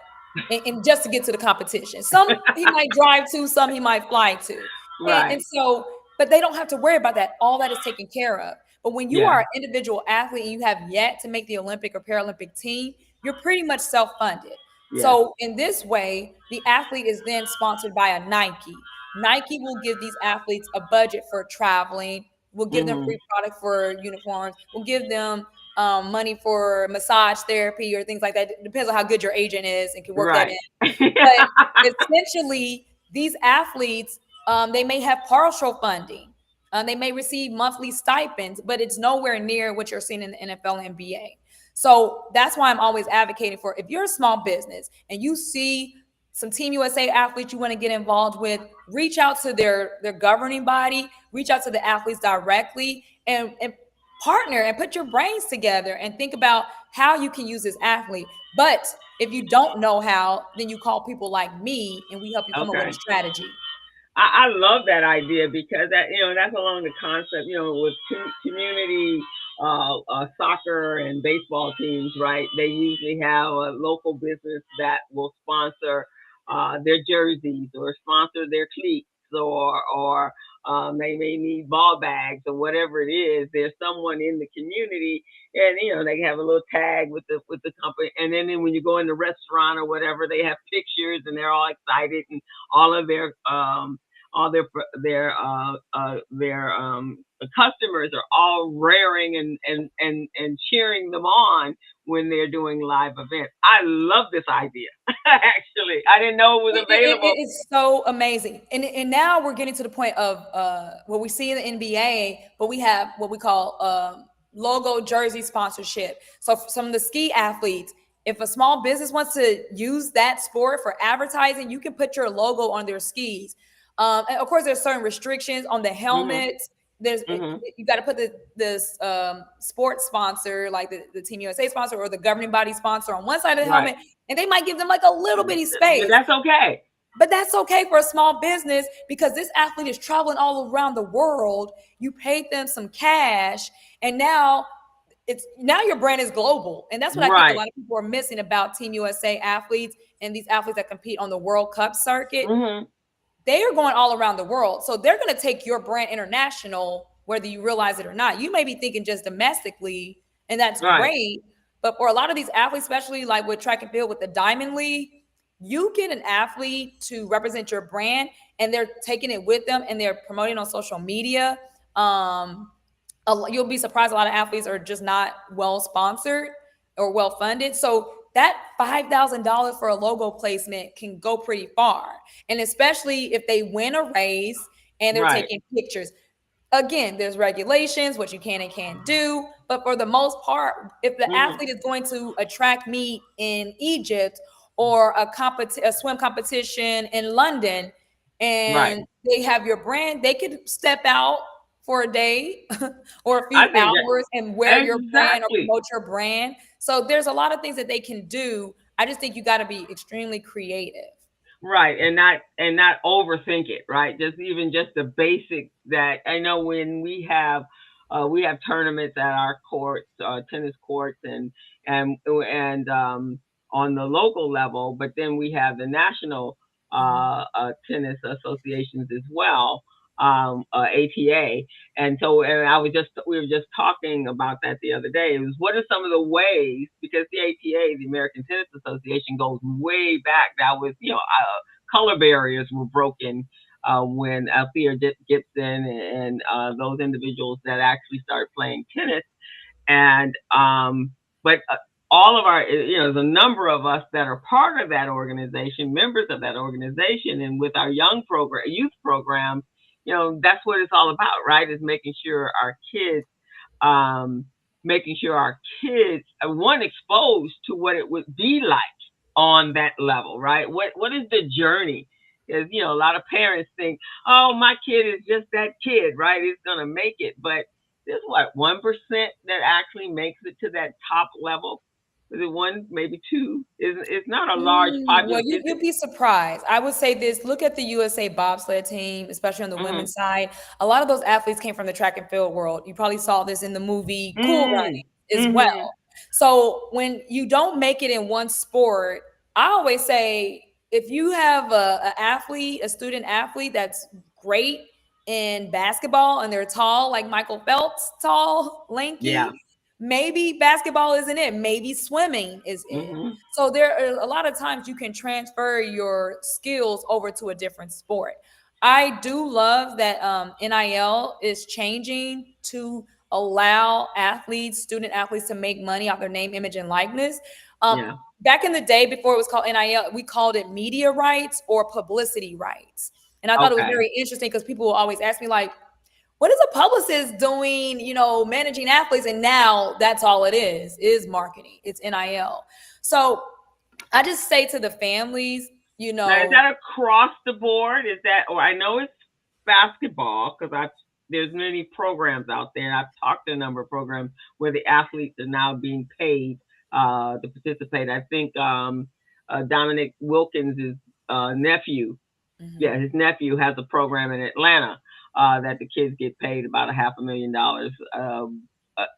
and just to get to the competition. Some he might drive to, some he might fly to. And Right. so, but they don't have to worry about that. All that is taken care of. But when you Yeah. are an individual athlete and you have yet to make the Olympic or Paralympic team, you're pretty much self-funded. Yes. So in this way, the athlete is then sponsored by a Nike. Nike will give these athletes a budget for traveling. We'll give them Mhm. free product for uniforms. We'll give them money for massage therapy or things like that. It depends on how good your agent is and can work that Right. in. But essentially, these athletes, they may have partial funding. They may receive monthly stipends, but it's nowhere near what you're seeing in the NFL and NBA. So that's why I'm always advocating for, if you're a small business and you see some Team USA athletes you want to get involved with, reach out to their governing body, reach out to the athletes directly, and partner and put your brains together and think about how you can use this athlete. But if you don't know how, then you call people like me and we help you come up with a Okay. strategy. I love that idea because that's along the concept, with community soccer and baseball teams, right? They usually have a local business that will sponsor their jerseys or sponsor their cleats, or they may need ball bags or whatever it is. There's someone in the community, and they have a little tag with the company, and then when you go in the restaurant or whatever, they have pictures and they're all excited, and all of their customers are all raring and cheering them on when they're doing live events. I love this idea. Actually, I didn't know it was It available. is so amazing, and now we're getting to the point of what we see in the NBA, but we have what we call logo jersey sponsorship. So for some of the ski athletes, if a small business wants to use that sport for advertising, you can put your logo on their skis. And of course, there's certain restrictions on the Mhm. helmets. There's Mhm. you got to put this sports sponsor, like the Team USA sponsor or the governing body sponsor, on one side of the Right. helmet, and they might give them like a little bitty space. That's okay. But that's okay for a small business because this athlete is traveling all around the world. You paid them some cash, and now your brand is global. And that's what I think a Right. lot of people are missing about Team USA athletes and these athletes that compete on the World Cup circuit. Mhm. They are going all around the world. So they're going to take your brand international, whether you realize it or not. You may be thinking just domestically, and that's Right. great. But for a lot of these athletes, especially like with track and field with the Diamond League, you get an athlete to represent your brand and they're taking it with them and they're promoting on social media. You'll be surprised a lot of athletes are just not well sponsored or well funded. So that $5,000 for a logo placement can go pretty far. And especially if they win a race and they're Right. taking pictures. Again, there's regulations, what you can and can't do. But for the most part, if the Mhm. athlete is going to a track meet in Egypt or a swim competition in London Right. and they have your brand, they could step out for a day or a I few think that hours and wear your brand or exactly. promote your brand. So there's a lot of things that they can do. I just think you got to be extremely creative. Right, and not overthink it, right? Just the basics that I know when we have tournaments at our courts, tennis courts, and on the local level, but then we have the national Mhm. tennis associations as well, ATA. And so, and we were just talking about that the other day. It was what are some of the ways, because the ATA, the American Tennis Association, goes way back. That was, color barriers were broken when Thea Gibson and those individuals that actually started playing tennis. And but all of our, there's a number of us that are part of that organization, members of that organization, and with our youth programs, that's what it's all about, right? Is um, making sure our kids are one exposed to what it would be like on that level, right? What is the journey? Because a lot of parents think, oh, my kid is just that kid, right? It's gonna make it, but there's what 1% that actually makes it to that top level. Is it one, maybe two? It's not a large Well, population, is it? you'd be surprised. I would say this: look at the USA bobsled team, especially on the Mm-hmm. women's side. A lot of those athletes came from the track and field world. You probably saw this in the movie Cool Mm. Running as well. Mm-hmm. So when you don't make it in one sport, I always say if you have a student athlete that's great in basketball and they're tall, like Michael Phelps, tall, Yeah. lanky, maybe basketball isn't it. Maybe swimming is it. Mm-hmm. So there are a lot of times you can transfer your skills over to a different sport. I do love that NIL is changing to allow student athletes to make money off their name, image, and likeness. Um, Yeah. Back in the day, before it was called NIL, we called it media rights or publicity rights. And I thought it was Okay. very interesting because people will always ask me, like, what is a publicist doing, managing athletes? And now that's all it is marketing. It's NIL. So I just say to the families, Now, is that across the board? Is that, or I know it's basketball because there's many programs out there. I've talked to a number of programs where the athletes are now being paid to participate. I think Dominic Wilkins' nephew, yeah, Mhm. his nephew has a program in Atlanta that the kids get paid about a $500,000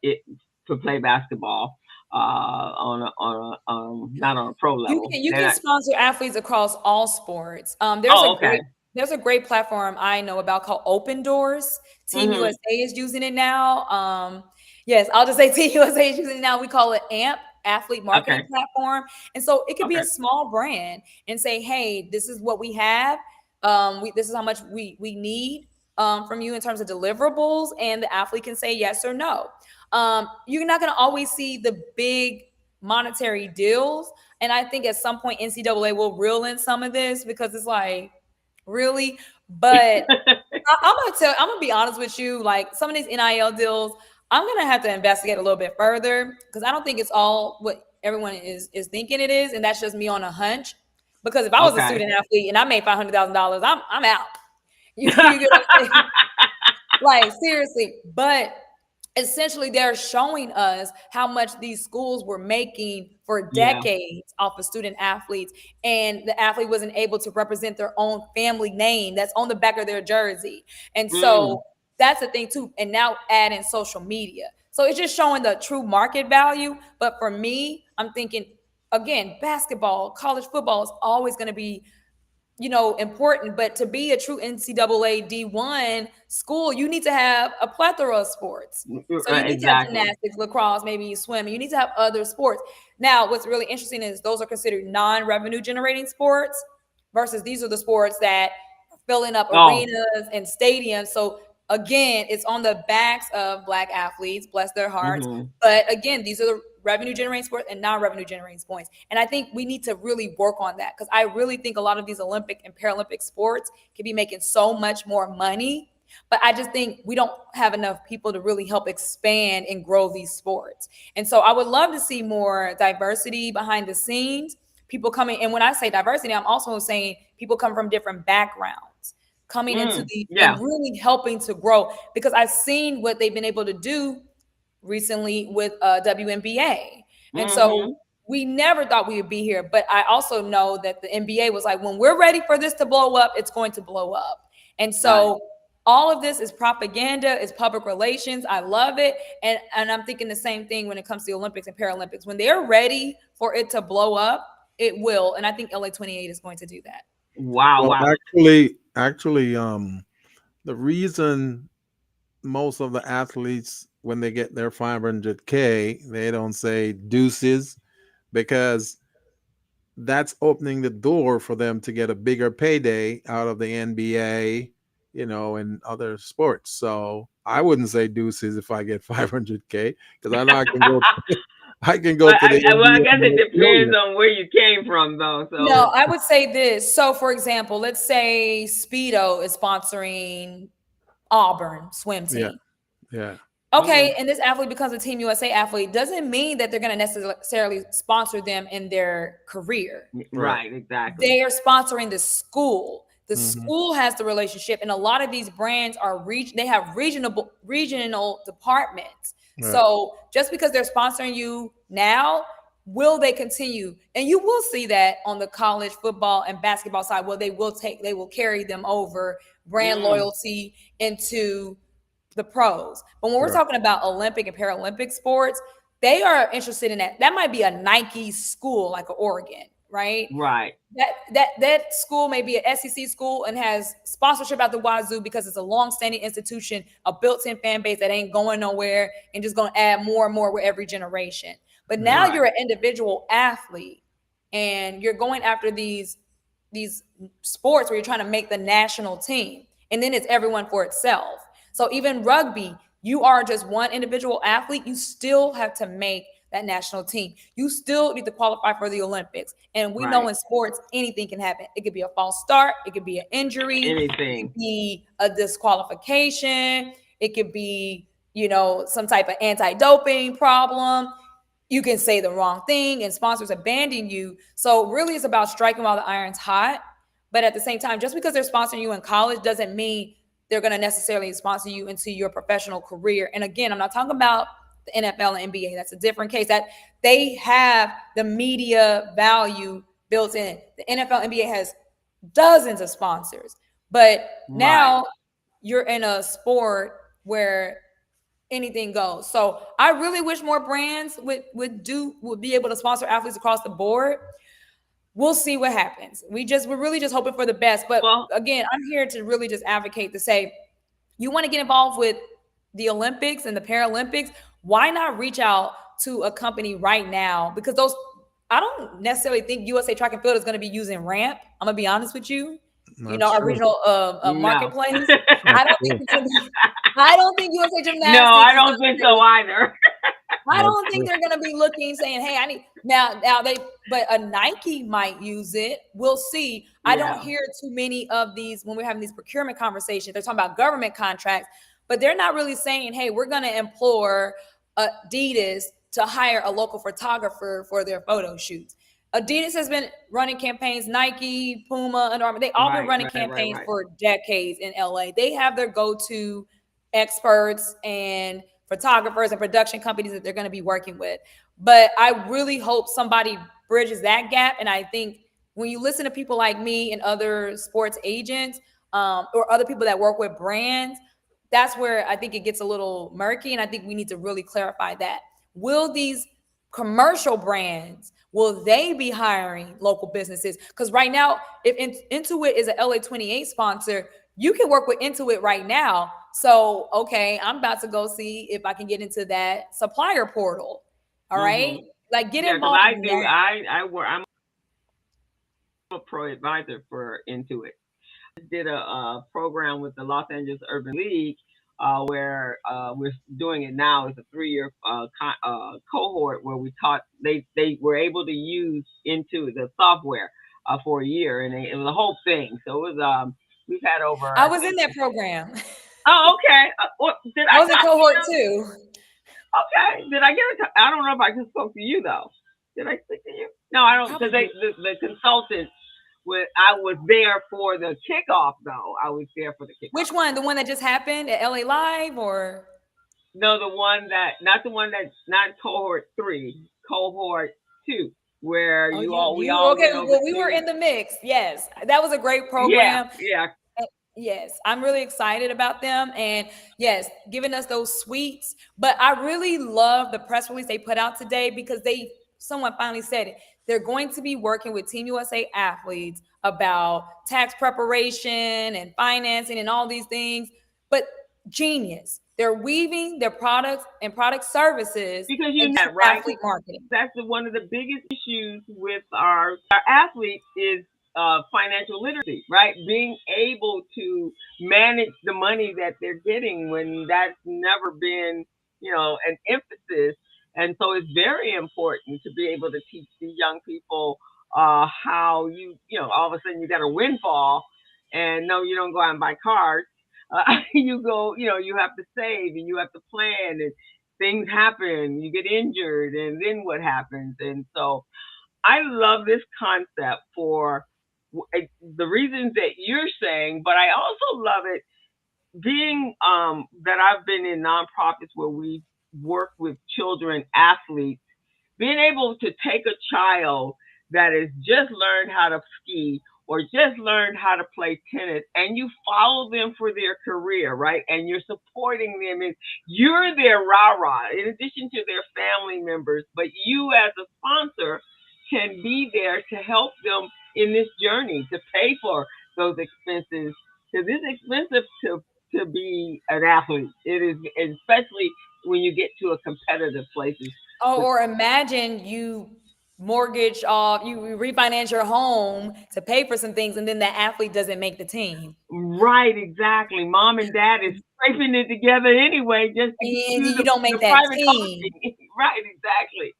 it, to play basketball not on a pro You level. can you They're can not, sponsor athletes across all sports. oh, okay. There's a great platform I know about called Open Doors. Team Mhm. USA is using it now. Yes, I'll just say Team USA is using it now. We call it AMP, Athlete Marketing Okay. Platform. And so it could be a Okay. small brand and say, hey, this is what we have. This is how much we need from you in terms of deliverables, and the athlete can say yes or no. You're not going to always see the big monetary deals, and I think at some point NCAA will reel in some of this because it's like, really? But I'm gonna be honest with you. Like some of these NIL deals, I'm gonna have to investigate a little bit further because I don't think it's all what everyone is thinking it is, and that's just me on a hunch. Because if I was a Okay. student athlete and I made $500,000, I'm out. You get what I'm saying? Like seriously, but essentially they're showing us how much these schools were making for Yeah. decades off of student athletes, and the athlete wasn't able to represent their own family name that's on the back of their jersey. And Mm. so that's the thing too, and now add in social media, so it's just showing the true market value. But for me, I'm thinking, again, basketball, college football is always going to be important. But to be a true NCAA D1 school, you need to have a plethora of sports. So you need to have Exactly. gymnastics, lacrosse, maybe swimming. You need to have other sports. Now, what's really interesting is those are considered non-revenue generating sports versus these are the sports that are filling up Oh. arenas and stadiums. So again, it's on the backs of Black athletes, bless their hearts. Mhm. But again, these are the revenue generating sports and non-revenue generating sports. And I think we need to really work on that because I really think a lot of these Olympic and Paralympic sports can be making so much more money. But I just think we don't have enough people to really help expand and grow these sports. And so I would love to see more diversity behind the scenes, people coming. And when I say diversity, I'm also saying people come from different backgrounds coming into Mm. the and Yeah. really helping to grow because I've seen what they've been able to do recently with WNBA. And so Mhm. we never thought we would be here. But I also know that the NBA was like, when we're ready for this to blow up, it's going to blow up. And Right. so all of this is propaganda, is public relations. I love it. And I'm thinking the same thing when it comes to the Olympics and Paralympics. When they're ready for it to blow up, it will. And I think LA 28 is going to do that. Wow, Well, wow. actually, the reason most of the athletes, when they get their 500K, they don't say deuces, because that's opening the door for them to get a bigger payday out of the NBA, and other sports. So I wouldn't say deuces if I get 500K, because I know I can go But to the well, I NBA guess and it make depends millions. on where you came from, though. No, So I would say this. So, for example, let's say Speedo is sponsoring Auburn swim Yeah, team. yeah, Okay, mhm. and this athlete becomes a Team USA athlete, doesn't mean that they're going to necessarily sponsor them in their career. right. Right, exactly. They are sponsoring the school. The Hmm. school has the relationship, and a lot of these brands are they have regional departments. Right. So just because they're sponsoring you now, will they continue? And you will see that on the college football and basketball side, where they will carry them over brand Mm, loyalty into the pros. But when we're Right. talking about Olympic and Paralympic sports, they are interested in that. That might be a Nike school, like a Oregon, right? right, That school may be an SEC school and has sponsorship at the wazoo because it's a long-standing institution, a built-in fan base that ain't going nowhere and just going to add more and more with every generation. But now Yeah. you're right, an individual athlete and you're going after these sports where you're trying to make the national team, and then it's everyone for itself. So even rugby, you are just one individual athlete, you still have to make that national team. You still need to qualify for the Olympics. And we know right. in sports, anything can happen. It could be a false start, it could be an injury, it could Anything. be a disqualification, it could be, some type of anti-doping problem. You can say the wrong thing and sponsors abandon you. So really it's about striking while the iron's hot. But at the same time, just because they're sponsoring you in college doesn't mean they're going to necessarily sponsor you into your professional career. And again, I'm not talking about the NFL and NBA. That's a different case. That they have the media value built in. The NFL, NBA has dozens of sponsors. But Right. now you're in a sport where anything goes. So I really wish more brands would be able to sponsor athletes across the board. We'll see what happens. We're really just hoping for the best. But Well, again, I'm here to really just advocate to say, you want to get involved with the Olympics and the Paralympics, why not reach out to a company right now? Because I don't necessarily think USA Track and Field is going to be using Ramp. I'm gonna be honest with you. That's Our true. regional no. marketplace. I That's don't true. think I don't think USA No, I Gymnastics is don't going think to so say, either. I That's don't think true. they're gonna be looking saying, "Hey, I need now they." But a Nike might use it. We'll see. I don't Yeah. hear too many of these when we're having these procurement conversations. They're talking about government contracts, but they're not really saying, "Hey, we're gonna implore Adidas to hire a local photographer for their photo shoots." Adidas has been running campaigns. Nike, Puma, Under Armour, they all been Right, running right, right, campaigns right. for decades in LA. They have their go-to experts and photographers and production companies that they're going to be working with. But I really hope somebody bridges that gap. And I think when you listen to people like me and other sports agents, or other people that work with brands, that's where I think it gets a little murky. And I think we need to really clarify that. Will these commercial brands, will they be hiring local businesses? Because right now, if Intuit is an LA28 sponsor, you can work with Intuit right now. So, okay, I'm about to go see if I can get into that supplier portal. All right. Mhm. Like get Yeah, because involved I do. now. I work. I'm a pro advisor for Intuit. Did a program with the Los Angeles Urban League, where we're doing it now. It's a 3-year cohort where we taught. They were able to use into the software for a year, and it was a whole thing. So it was we've had over, I I was in think. that program. Oh, okay. What did I I was in talk to cohort you? two. Okay. Did I get it? I don't know if I just spoke to you though. Did I speak to you? No, I don't, because Probably. the consultant. I was there for the kickoff though. I was there for the Which kickoff. one? The one that just happened at LA Live or No, the one that, not the one that's not cohort 3, cohort 2, where oh we you all okay. went over Well, we were to. in the mix. Yes. That was a great Yeah, program. yeah. Yes, I'm really excited about them. And yes, giving us those sweets. But I really love the press release they put out today because someone finally said it. They're going to be working with Team USA athletes about tax preparation and financing and all these things. But genius. They're weaving their products and product services because into that, right? athlete marketing. That's one of the biggest issues with our athletes is financial literacy, right? Being able to manage the money that they're getting when that's never been, an emphasis. And so it's very important to be able to teach these young people how all of a sudden you got a windfall, and no, you don't go out and buy cars. You go, you have to save and you have to plan, and things happen, you get injured, and then what happens? And so I love this concept for the reasons that you're saying, but I also love it being that I've been in nonprofits where we work with children athletes, being able to take a child that has just learned how to ski or just learned how to play tennis, and you follow them for their career, right? And you're supporting them, and you're their rah-rah in addition to their family members, but you as a sponsor can be there to help them in this journey to pay for those expenses, because it's expensive to be an athlete. It is, especially when you get to a competitive places. Oh, or imagine you mortgage off, you refinance your home to pay for some things, and then the athlete doesn't make the team. Right, exactly. Mom and dad is scraping it together anyway just to And do you don't make the that private team. coaching. Right, exactly.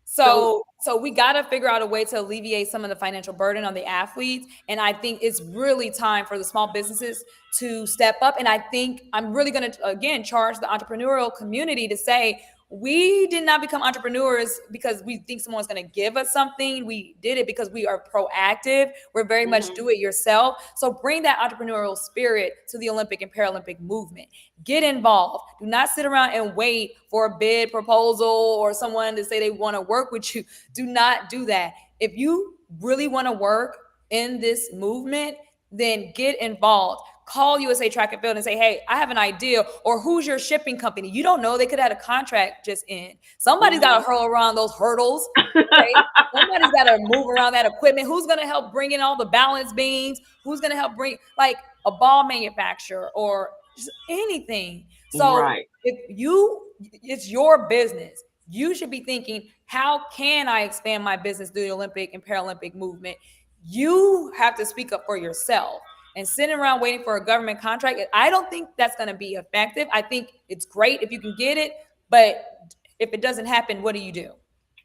So So we got to figure out a way to alleviate some of the financial burden on the athletes. And I think it's really time for the small businesses to step up. And I think I'm really going to, again, charge the entrepreneurial community to say, we did not become entrepreneurs because we think someone's going to give us something. We did it because we are proactive. We're very much mhm. do it yourself. So bring that entrepreneurial spirit to the Olympic and Paralympic movement. Get involved. Do not sit around and wait for a bid proposal or someone to say they want to work with you. Do not do that. If you really want to work in this movement, then get involved. Call USA Track and Field and say, hey, I have an idea. Or who's your shipping company? You don't know. They could have had a contract just in. Somebody's got to hurl around those hurdles. Okay? Somebody's got to move around that equipment. Who's going to help bring in all the balance beams? Who's going to help bring, like, a ball manufacturer or just anything? So Right. it's your business. You should be thinking, how can I expand my business through the Olympic and Paralympic movement? You have to speak up for yourself. And sitting around waiting for a government contract, I don't think that's going to be effective. I think it's great if you can get it, but if it doesn't happen, what do you do?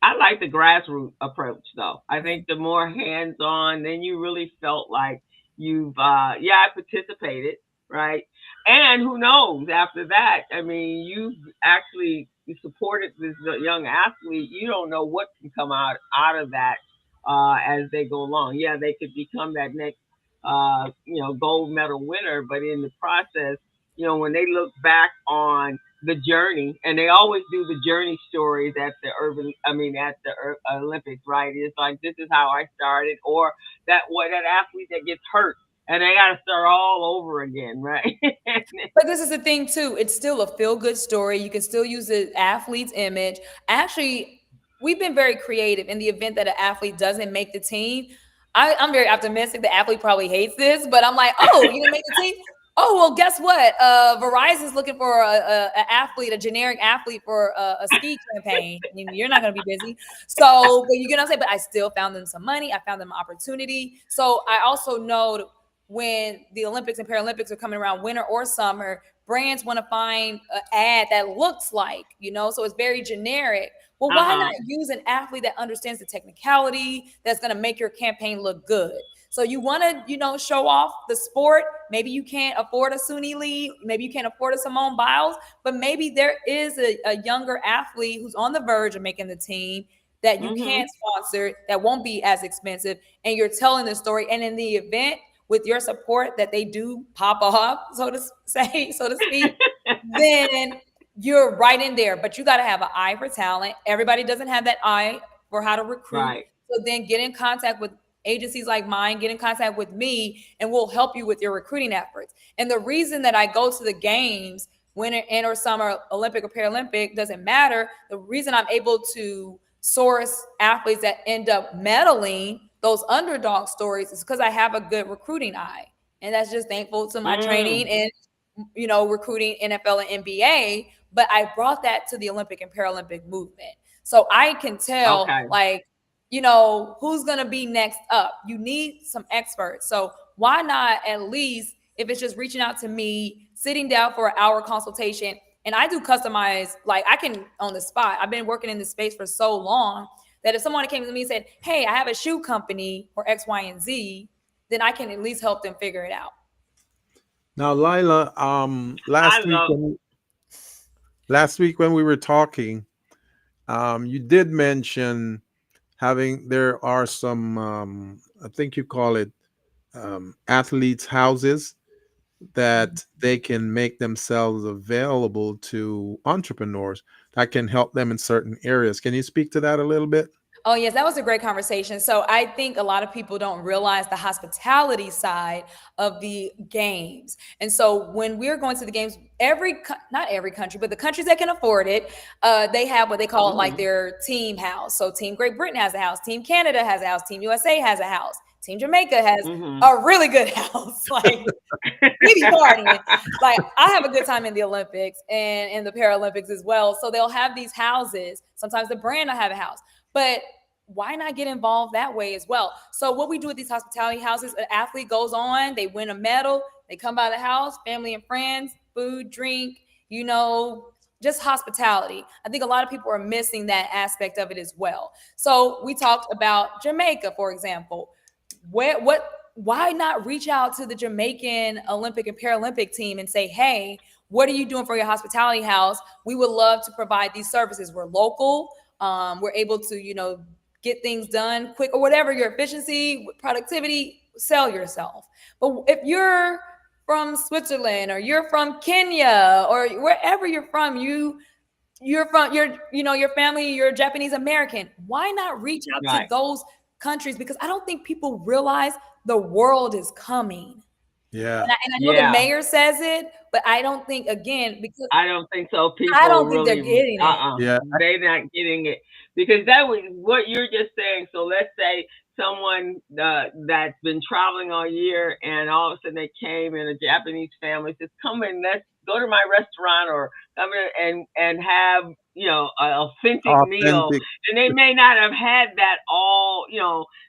I like the grassroots approach though. I think the more hands on, then you really felt like you've I participated, right? And who knows after that? I mean, you've actually supported this young athlete. You don't know what can come out of that as they go along. Yeah, they could become that next gold medal winner, but in the process, when they look back on the journey, and they always do the journey stories at the Olympics, right? It's like, this is how I started, or that athlete that gets hurt and they got to start all over again, right? But this is the thing too. It's still a feel-good story. You can still use the athlete's image. Actually, we've been very creative in the event that an athlete doesn't make the team. I'm very optimistic. The athlete probably hates this, but I'm like, oh, you didn't make the team? Oh, well, guess what? Verizon's looking for a athlete, a generic athlete for a ski campaign. I mean, you're not going to be busy. So, but you get what I'm saying? But I still found them some money. I found them an opportunity. So I also know when the Olympics and Paralympics are coming around, winter or summer, brands want to find an ad that looks like, so it's very generic. Well, why not use an athlete that understands the technicality that's going to make your campaign look good? So you want to, show off the sport. Maybe you can't afford a Suni Lee. Maybe you can't afford a Simone Biles, but maybe there is a younger athlete who's on the verge of making the team that you can't sponsor, that won't be as expensive. And you're telling the story. And in the event, with your support, that they do pop off, so to speak, then you're right in there. But you got to have an eye for talent. Everybody doesn't have that eye for how to recruit. Right. So then get in contact with agencies like mine, get in contact with me, and we'll help you with your recruiting efforts. And the reason that I go to the games, winter and or summer, Olympic or Paralympic, doesn't matter. The reason I'm able to source athletes that end up medaling, those underdog stories, is because I have a good recruiting eye. And that's just thankful to my training Mm. and, recruiting NFL and NBA. But I brought that to the Olympic and Paralympic movement. So I can tell, Okay. like, who's going to be next up. You need some experts. So why not, at least, if it's just reaching out to me, sitting down for an hour consultation, and I do customize, like, I can on the spot. I've been working in this space for so long that if someone came to me and said, hey, I have a shoe company or X, Y, and Z, then I can at least help them figure it out. Now, Lila, I love. last week when we were talking, you did mention there are some, I think you call it athletes' houses that they can make themselves available to entrepreneurs that can help them in certain areas. Can you speak to that a little bit? Oh, yes, that was a great conversation. So I think a lot of people don't realize the hospitality side of the games. And so when we're going to the games, not every country, but the countries that can afford it, they have what they call like Mhm. their team house. So Team Great Britain has a house, Team Canada has a house, Team USA has a house, Team Jamaica has Mhm. a really good house. Like, we be partying. Like, I have a good time in the Olympics and in the Paralympics as well. So they'll have these houses. Sometimes the brand will have a house. But why not get involved that way as well? So what we do with these hospitality houses, an athlete goes on, they win a medal, they come by the house, family and friends, food, drink, just hospitality. I think a lot of people are missing that aspect of it as well. So we talked about Jamaica, for example. Why not reach out to the Jamaican Olympic and Paralympic team and say, hey, what are you doing for your hospitality house? We would love to provide these services. We're local. We're able to, get things done quick, or whatever your efficiency, productivity, sell yourself. But if you're from Switzerland or you're from Kenya or wherever your family, you're Japanese American, why not reach out to Right. those countries? Because I don't think people realize the world is coming. Yeah. And I know the Yeah. mayor says it, but I don't think, again, because I don't think so. I People don't think they're really, getting it. Yeah. they not getting it because that was what you're just saying. So let's say someone that's been traveling all year, and all of a sudden they came and a Japanese family says, "Come in, let's go to my restaurant or come in and have an authentic meal," Authentic. and they may not have had that all.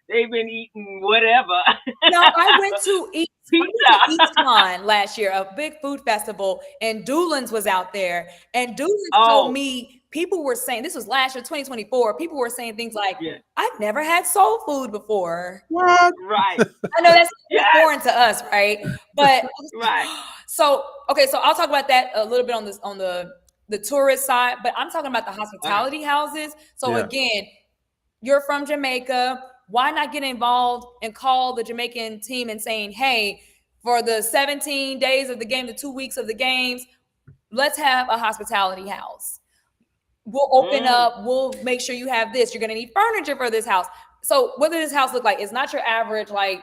They've been eating whatever No, I went to pizza. EastCon last year, a big food festival, and Doolin's was out there. And Doolin's told Oh, me, people were saying, this was last year, 2024, people were saying things like, yeah, I've never had soul food before. What? right. I know that's Yes, foreign to us, right? But right. so okay, so I'll talk about that a little bit on the tourist side, but I'm talking about the Okay. hospitality houses. So Yeah. again, you're from Jamaica. Why not get involved and call the Jamaican team and saying, hey, for the 17 days of the game, the 2 weeks of the games, let's have a hospitality house. We'll open Mm, up, we'll make sure you have this. You're going to need furniture for this house. So what does this house look like? It's not your average, like,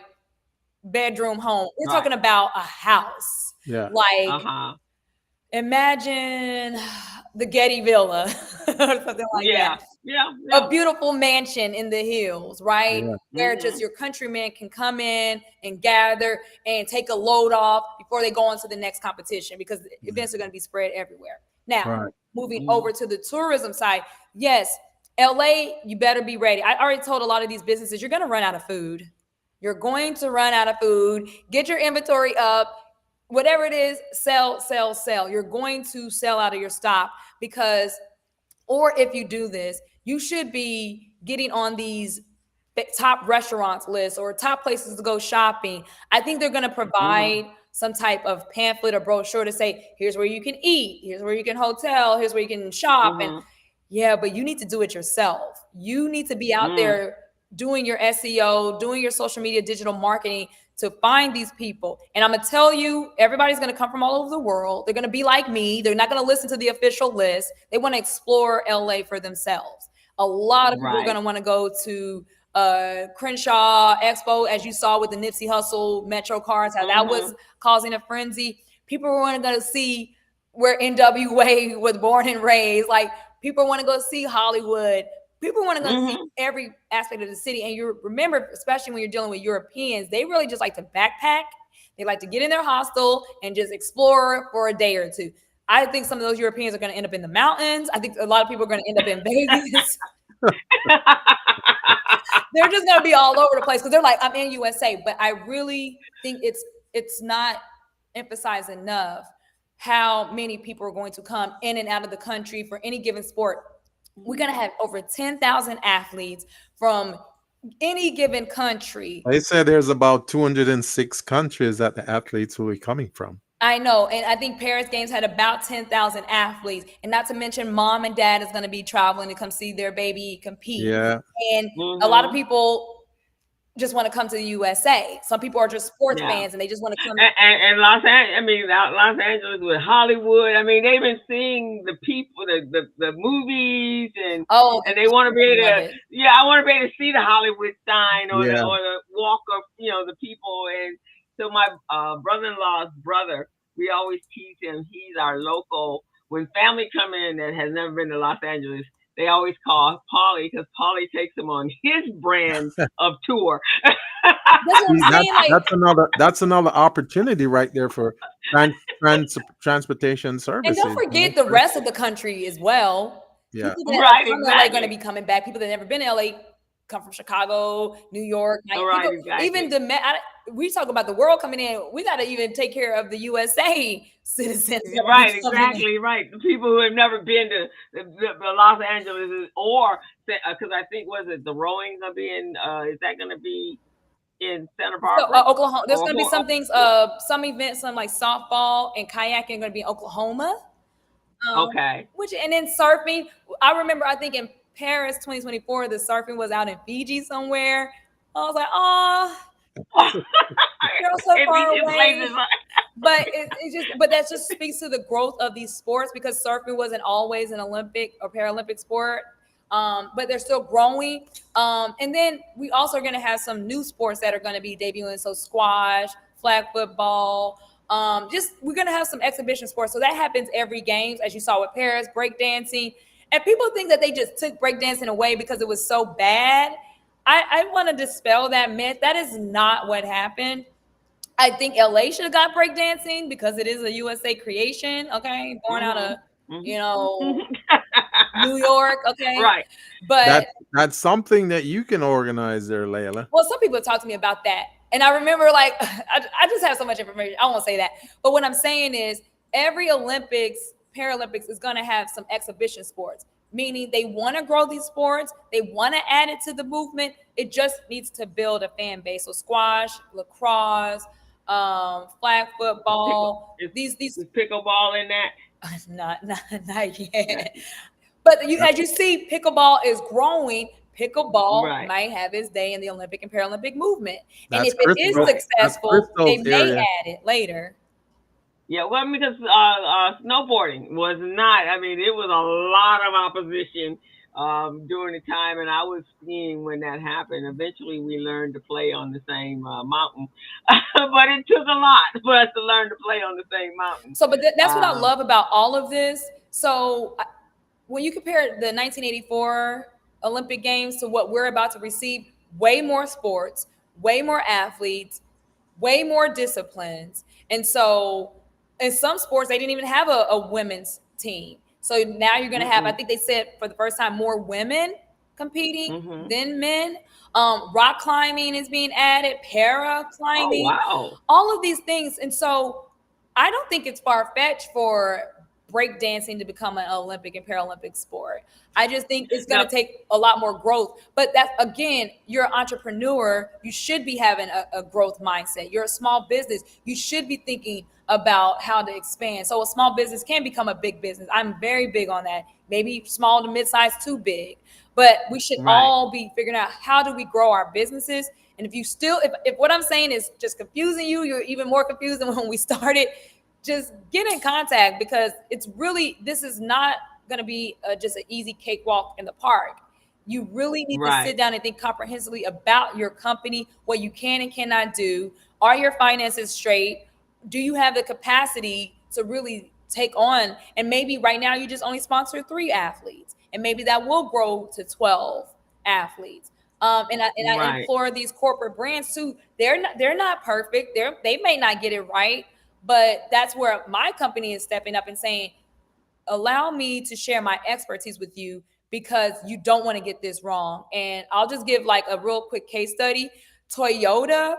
bedroom home. We're right. talking about a house. Yeah. Uh Like, huh. imagine the Getty Villa or something like Yeah. that. Yeah. A Yeah. beautiful mansion in the hills, right? Yeah. Where just Mhm. your countrymen can come in and gather and take a load off before they go on to the next competition, because the events are going to be spread everywhere. Now, Right. moving Mhm. over to the tourism side, yes, LA, you better be ready. I already told a lot of these businesses, you're going to run out of food. You're going to run out of food. Get your inventory up. Whatever it is, sell, sell, sell. You're going to sell out of your stock because, or if you do this, you should be getting on these top restaurants lists or top places to go shopping. I think they're going to Mhm. provide some type of pamphlet or brochure to say, here's where you can eat, here's where you can hotel, here's where you can shop. And Mhm. yeah, but you need to do it yourself. You need to be out Mm. there doing your SEO, doing your social media, digital marketing to find these people. And I'm going to tell you, everybody's going to come from all over the world. They're going to be like me. They're not going to listen to the official list. They want to explore LA for themselves. A lot of people are going Right. to want to go to Crenshaw Expo, as you saw with the Nipsey Hussle Metro cards, how that was Mhm. causing a frenzy. People were going to see where NWA was born and raised. Like, people want to go see Hollywood. People want to go see Mhm. every aspect of the city. And you remember, especially when you're dealing with Europeans, they really just like to backpack. They like to get in their hostel and just explore for a day or two. I think some of those Europeans are going to end up in the mountains. I think a lot of people are going to end up in Vegas. They're just going to be all over the place because they're like, I'm in USA. But I really think it's not emphasized enough how many people are going to come in and out of the country for any given sport. We're going to have over 10,000 athletes from any given country. They said there's about 206 countries that the athletes will be coming from. I know. And I think Paris Games had about 10,000 athletes. And not to mention, mom and dad is going to be traveling to come see their baby compete. Yeah. And a lot of Mhm. people just want to come to the USA. Some people are just sports Yeah. fans and they just want to come. And Los Angeles, I mean Los Angeles with Hollywood. I mean they've been seeing the people, the movies, Oh, and they want to be able love to. it. Yeah, I want to be able to see the Hollywood sign Yeah. or the walk of the people. And so my brother-in-law's brother, we always tease him. He's our local. When family come in that has never been to Los Angeles, they always call Polly because Polly takes them on his brand of tour. That's what I'm See, saying. Like, that's another opportunity right there for transportation and don't services. forget the rest of the country as well. Yeah. People that are Right, from LA going to exactly. be coming back. People that never been to LA come from Chicago, New York. Like All right, people, even exactly. we talk about the world coming in. We got to even take care of the USA citizens that will be Right, coming in. exactly, right. The people who have never been to the Los Angeles, or because I think was it the rowing gonna be in? Is that gonna be in Santa So Barbara Oklahoma, there's or? going to be some things, some events, some like softball and kayaking going to be in Oklahoma. Okay. Which and then surfing. I remember, I think in Paris 2024, the surfing was out in Fiji somewhere. I was like, oh, they're so If far these two away. places, But but that just speaks to the growth of these sports because surfing wasn't always an Olympic or Paralympic sport. But they're still growing. And then we also are going to have some new sports that are going to be debuting. So squash, flag football. Just we're going to have some exhibition sports. So that happens every games, as you saw with Paris, breakdancing. And people think that they just took breakdancing away because it was so bad. I want to dispel that myth. That is not what happened. I think LA should have got breakdancing because it is a USA creation, okay? Born out of, mhm, you mhm. know, New York, okay? Right. But That's something that you can organize there, Layla. well, some people talk to me about that. And I remember like I just have so much information. I won't say that. But what I'm saying is every Olympics, Paralympics is gonna have some exhibition sports, meaning they want to grow these sports, they want to add it to the movement. It just needs to build a fan base. So squash, lacrosse, flag Pickle football, these is pickleball in that. not yet. But as you see, pickleball is growing. Pickleball Right. might have its day in the Olympic and Paralympic movement. And That's if it is Crystal. Right. That's successful, they Crystal's may area. add it later. Yeah, well, because snowboarding was not. I mean, it was a lot of opposition during the time, and I was skiing when that happened. Eventually, we learned to play on the same mountain, but it took a lot for us to learn to play on the same mountain. So, but that's what I Um, love about all of this. So, when you compare the 1984 Olympic Games to what we're about to receive, way more sports, way more athletes, way more disciplines. And so in some sports, they didn't even have a women's team. So now you're going to have, I mm-mm, think they said for the first time, more women competing mm-hmm. than men. Rock climbing is being added, para Oh climbing, wow! all of these things. And so I don't think it's far fetched for breakdancing to become an Olympic and Paralympic sport. I just think it's going Now, to take a lot more growth. But that's again, you're an entrepreneur. You should be having a growth mindset. You're a small business. You should be thinking about how to expand. So a small business can become a big business. I'm very big on that. Maybe small to mid-size, too big. But we should right, all be figuring out how do we grow our businesses. And if you still, if what I'm saying is just confusing you, you're even more confused than when we started, just get in contact because it's really, this is not going to be just an easy cakewalk in the park. You really need to right, sit down and think comprehensively about your company, what you can and cannot do. Are your finances straight? Do you have the capacity to really take on? And maybe right now you just only sponsor 3 athletes. and maybe that will grow to 12 athletes. And I Right. implore these corporate brands too. They're not perfect. They may not get it right, but that's where my company is stepping up and saying, allow me to share my expertise with you because you don't want to get this wrong. And I'll just give like a real quick case study. Toyota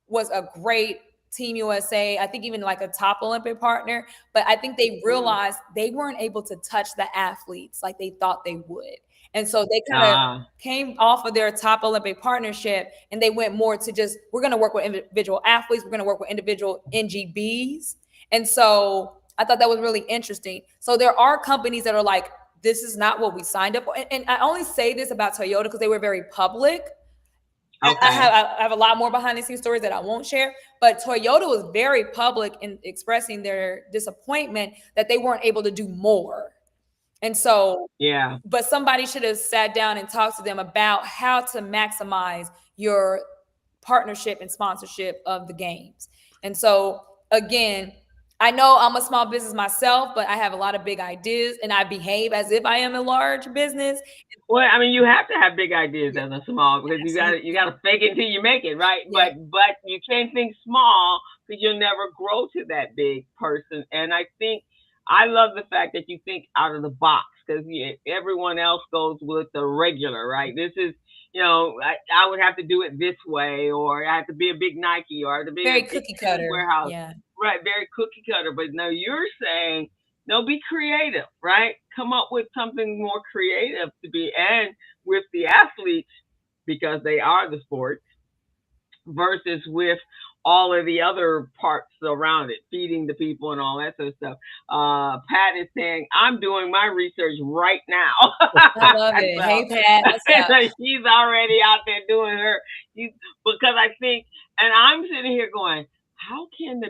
was a great Team USA, I think even like a top Olympic partner, but I think they realized they weren't able to touch the athletes like they thought they would. And so they kind of Ah, came off of their top Olympic partnership and they went more to just, we're going to work with individual athletes, we're going to work with individual NGBs. And so I thought that was really interesting. So there are companies that are like, this is not what we signed up for. And I only say this about Toyota because they were very public. okay. I have a lot more behind the scenes stories that I won't share, but Toyota was very public in expressing their disappointment that they weren't able to do more. And so, Yeah. but somebody should have sat down and talked to them about how to maximize your partnership and sponsorship of the games. And so, again, I know I'm a small business myself, but I have a lot of big ideas and I behave as if I am a large business. Well, I mean, you have to have big ideas Yeah, as a small because absolutely. you got to fake it until you make it, right? Yeah, But you can't think small because you'll never grow to that big person. And I think I love the fact that you think out of the box because everyone else goes with the regular, right? This is, I would have to do it this way, or I have to be a big Nike, or I have to be a very big cookie Tennis cutter. Warehouse, Yeah, right? Very cookie cutter. But no, you're saying no, be creative, right? Come up with something more creative to be, and with the athletes because they are the sport versus with all of the other parts around it, feeding the people and all that sort of stuff. Pat is saying, I'm doing my research right now. I love it. So, Hey, Pat, what's up? she's already out there doing because I think, and I'm sitting here going, how can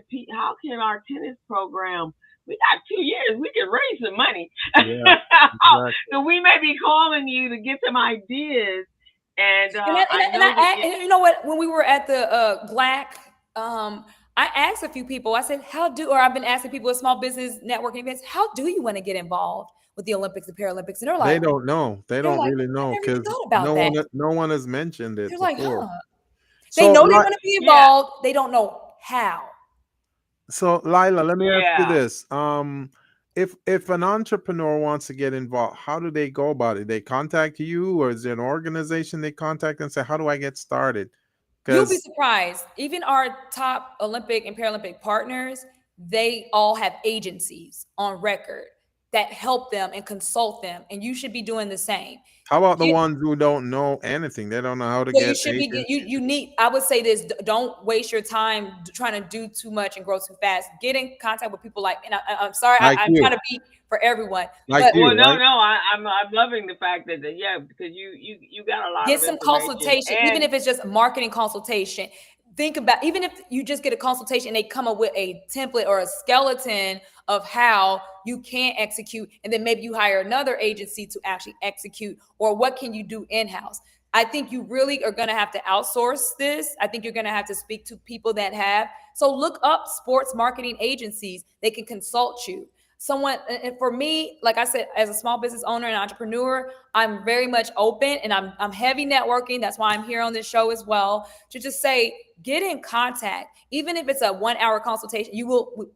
our tennis program, we got 2 years, we can raise some money. Yeah, exactly. So we may be calling you to get some ideas. And I know that, And you know what? When we were at the GLAC, I asked a few people. I said, or I've been asking people at small business networking events, how do you want to get involved with the Olympics and Paralympics? And they're They like, don't know. They don't really I know never even because thought about that. no one has mentioned it They're like, before. They So, know they want to be yeah, involved. They don't know how. Lila, let me ask you yeah. this: if an entrepreneur wants to get involved, how do they go about it? They contact you, or is there an organization they contact and say, "How do I get started?" You'll be Because surprised. Even our top Olympic and Paralympic partners, they all have agencies on record that help them and consult them. And you should be doing the same. how about the Get ones who don't know anything? They don't know how to Well, you get should be agents. you need. I would say this: don't waste your time trying to do too much and grow too fast. Get in contact with people like, and I'm sorry, Like I'm trying you, to be for everyone, like but you, Well, no, right? no, I'm loving the fact that yeah, because you got a lot get of some information, consultation, even and if it's just marketing consultation. Think about, even if you just get a consultation and they come up with a template or a skeleton of how you can execute, and then maybe you hire another agency to actually execute, or what can you do in-house. I think you really are going to have to outsource this. I think you're going to have to speak to people that have. So look up sports marketing agencies. They can consult you. Someone, and for me, like I said, as a small business owner and entrepreneur, I'm very much open and I'm heavy networking. That's why I'm here on this show as well, to just say, get in contact. Even if it's a 1 hour consultation, you will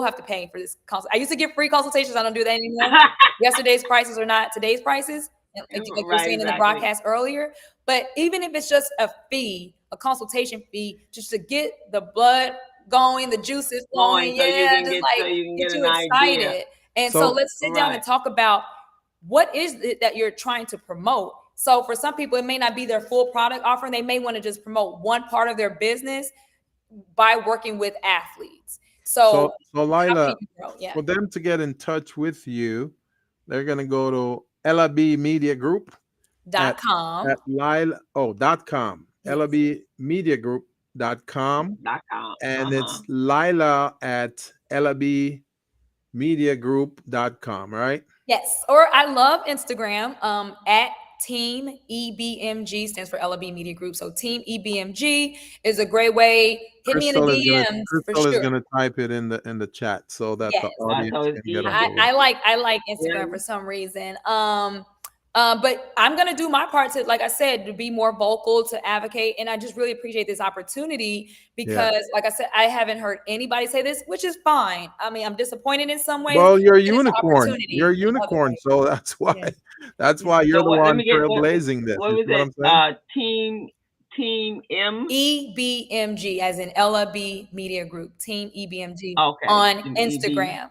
have to pay for this consult. I used to give free consultations. I don't do that anymore. Yesterday's prices are not today's prices, like you were right, saying in the exactly. broadcast earlier. But even if it's just a fee, a consultation fee, just to get the blood going, the juices Going flowing, so you yeah, can just get like get an you idea, excited. And so So, let's sit down right? and talk about what is it that you're trying to promote. So for some people, it may not be their full product offering. They may want to just promote one part of their business by working with athletes. So how can Lila, you grow? Yeah. for them to get in touch with you, they're gonna go to LB Media Group at .com. Lila.com, Yes. LBmediagroup.com, .com. and it's Lila at LBmediagroup.com, right? Yes. Or I love Instagram at Team EBMG, stands for LB Media Group. So Team EBMG is a great way. Hit me in the DMs for Crystal is sure. gonna type it in the chat so that Yes. the audience So it's can get a easy. hold of I it. like Yeah. Instagram for some reason. But I'm gonna do my part to, like I said, to be more vocal, to advocate, and I just really appreciate this opportunity Yeah. because, like I said, I haven't heard anybody say this, which is fine. I mean, I'm disappointed in some ways, Well, you're a and it's an unicorn. You're opportunity a in other unicorn, ways. so that's why Yeah, that's yeah. why you're So the what? Let one me get trailblazing this. what You was see what it? I'm saying? Team M. EBMG, as in Ella B Media Group, Team EBMG Okay, on Team EB. Instagram.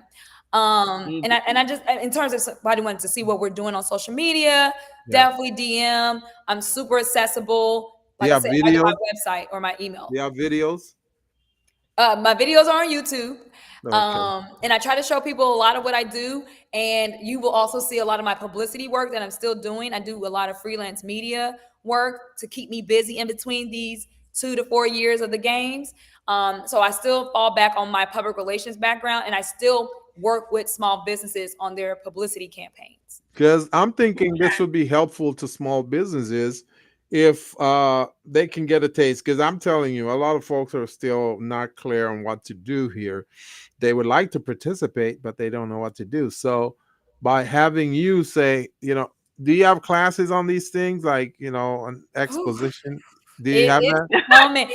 And I EB. just, in terms of somebody wanting to see what we're doing on social media, Yeah. definitely DM. I'm super accessible. Do you Like I have said, either videos? my website or my email. Do you have videos? My videos are on YouTube. Okay. And I try to show people a lot of what I do. And you will also see a lot of my publicity work that I'm still doing. I do a lot of freelance media work to keep me busy in between these 2 to 4 years of the games. So I still fall back on my public relations background, and I still work with small businesses on their publicity campaigns. Because I'm thinking this Okay. would be helpful to small businesses if they can get a taste. Because I'm telling you, a lot of folks are still not clear on what to do here. They would like to participate, but they don't know what to do. So by having you say, do you have classes on these things, like, an Whew. exposition? Do you have It's that? coming.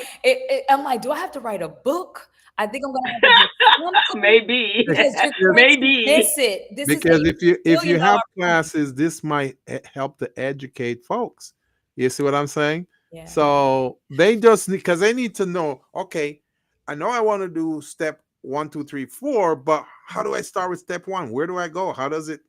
I'm like, do I have to write a book? I think I'm gonna have to do something Maybe. because you're going to Maybe. miss it. This is Because a if you billion dollar have opportunity. classes, this might help to educate folks. You see what I'm saying? Yeah. So they just because they need to know. Okay, I know I want to do step 1, 2, 3, 4, but how do I start with step 1? Where do I go? How does it?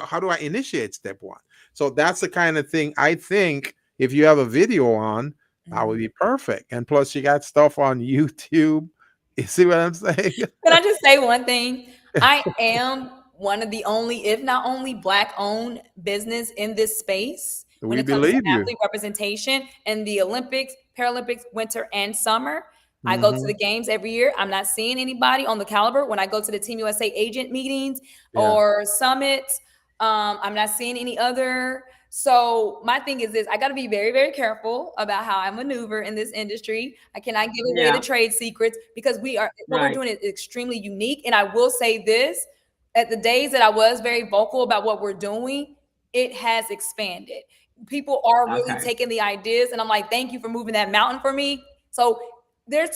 How do I initiate step 1? So that's the kind of thing I think. If you have a video on, that would Mhm. be perfect. And plus, you got stuff on YouTube. You see what I'm saying? Can I just say one thing? I am one of the only, if not only, Black owned business in this space when We it comes to believe you. athlete representation in the Olympics, Paralympics, winter, and summer. I go to the Hmm. games every year. I'm not seeing anybody on the caliber. When I go to the Team USA agent meetings Yeah. or summits, I'm not seeing any other. So my thing is this: I got to be very, very careful about how I maneuver in this industry. I cannot give away the Yeah. trade secrets because what we're Right. doing is extremely unique. And I will say this: at the days that I was very vocal about what we're doing, it has expanded. People are really Okay. taking the ideas, and I'm like, thank you for moving that mountain for me. So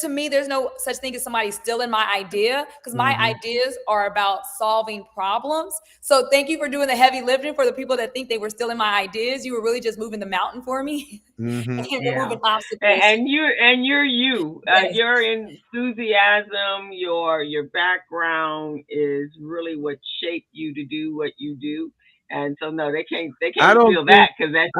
to me, there's no such thing as somebody stealing my idea because my Hmm. ideas are about solving problems. So thank you for doing the heavy lifting for the people that think they were stealing my ideas. You were really just moving the mountain for me Hmm. and Yeah. removing obstacles. And you're you. Yes. Your enthusiasm, your background is really what shaped you to do what you do. And so no, they I can't don't steal think that because that's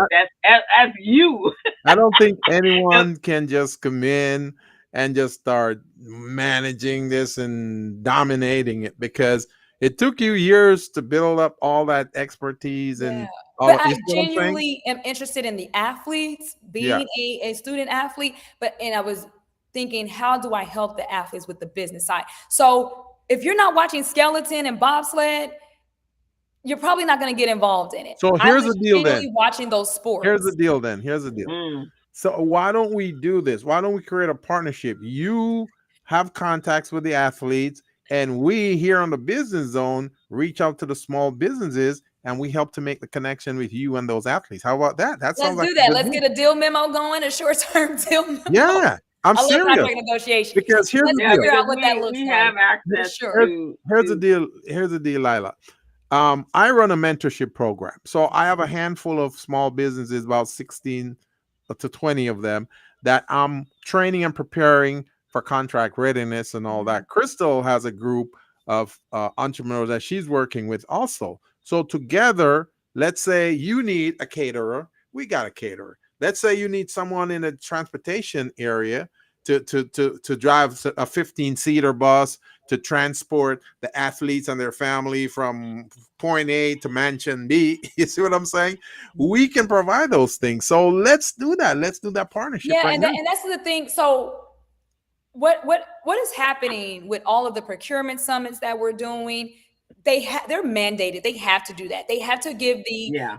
I, that's you. I don't think Yep. anyone can just come in and just start managing this and dominating it, because it took you years to build up all that expertise Yeah. and But all. I You see what I'm saying? genuinely am interested in the athletes, Yeah. being a student athlete. And I was thinking, how do I help the athletes with the business side? So if you're not watching skeleton and bobsled, you're probably not going to get involved in it. So I here's was the deal then. genuinely watching those Here's the sports. deal then. Here's the deal. Mm, So why don't we do this? Why don't we create a partnership? You have contacts with the athletes, and we here on the business zone reach out to the small businesses, and we help to make the connection with you and those athletes. How about that? That sounds Let's like do a that. good Let's deal. get a deal memo going, a short term deal memo. Yeah, I'm I love serious. contract negotiations. Because here's Let's the yeah, deal. figure because out what that looks we like have for access sure. Here's, to here's the deal. Here's the deal, Lila. I run a mentorship program. So I have a handful of small businesses, about 16 to 20 of them, that I'm training and preparing for contract readiness and all Mhm. that. Crystal has a group of entrepreneurs that she's working with also. So together, let's say you need a caterer, we got a caterer. Let's say you need someone in a transportation area to drive a 15-seater bus to transport the athletes and their family from point A to mansion B. You see what I'm saying? We can provide those things. So let's do that. Let's do that partnership Yeah, right and now. and that's the thing. So what is happening with all of the procurement summits that we're doing? They're mandated. They have to do that. They have to give the yeah,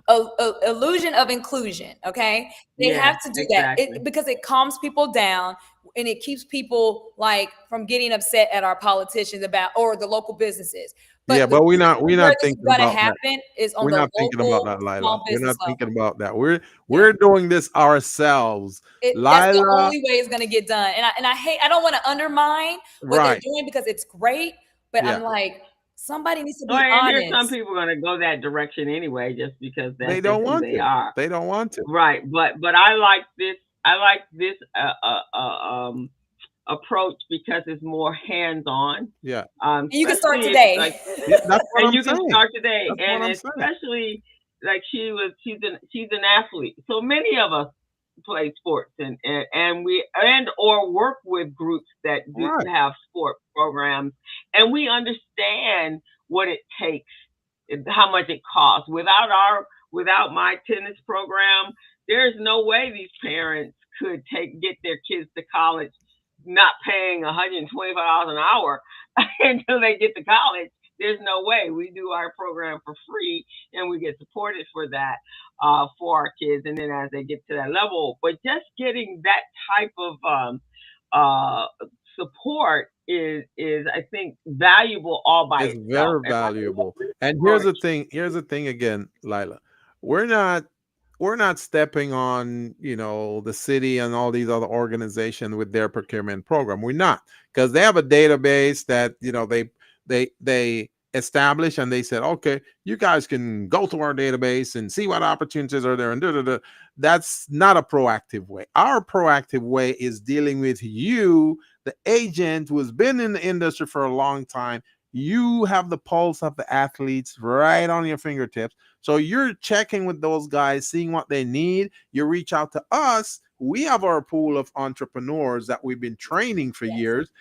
illusion of inclusion. Okay, they yeah, have to do that exactly. because it calms people down and it keeps people like from getting upset at our politicians about or the local businesses. Yeah, But the but really we're where not this is thinking gonna about that. happen is on We're the not thinking about local that, Lila. small We're business not thinking level. about that. Yeah. We're doing this ourselves. That's the Lila, only way it's gonna get done. I don't want to undermine what they're right. doing because it's great, but Yeah. I'm like, somebody needs to Oh, be and there's some honest. people going to go that direction anyway, just because They that's just don't who want they to. are. They don't want to. Right, but I like this. I like this approach because it's more hands on. Yeah. And you can start Especially if today. like, Yeah, that's what and I'm you can saying. start today, That's what and I'm saying. especially like she's an athlete. So many of us play sports and we and or work with groups that do Right. have sport programs, and we understand what it takes, how much it costs. Without my tennis program, there's no way these parents could take get their kids to college not paying $125 an hour until they get to college. There's no way. We do our program for free and we get supported for that for our kids. And then as they get to that level, but just getting that type of uh, support is I think valuable all by It's itself. very And I valuable. And here's encourage. the thing. Here's the thing again, Lila. We're not we're not stepping on, the city and all these other organizations with their procurement program. We're not, because they have a database that, they establish, and they said, okay, you guys can go to our database and see what opportunities are there, and da, da, da. That's not a proactive way. Our proactive way is dealing with you, the agent who has been in the industry for a long time. You have the pulse of the athletes right on your fingertips. So you're checking with those guys, seeing what they need. You reach out to us. We have our pool of entrepreneurs that we've been training for Yes. years.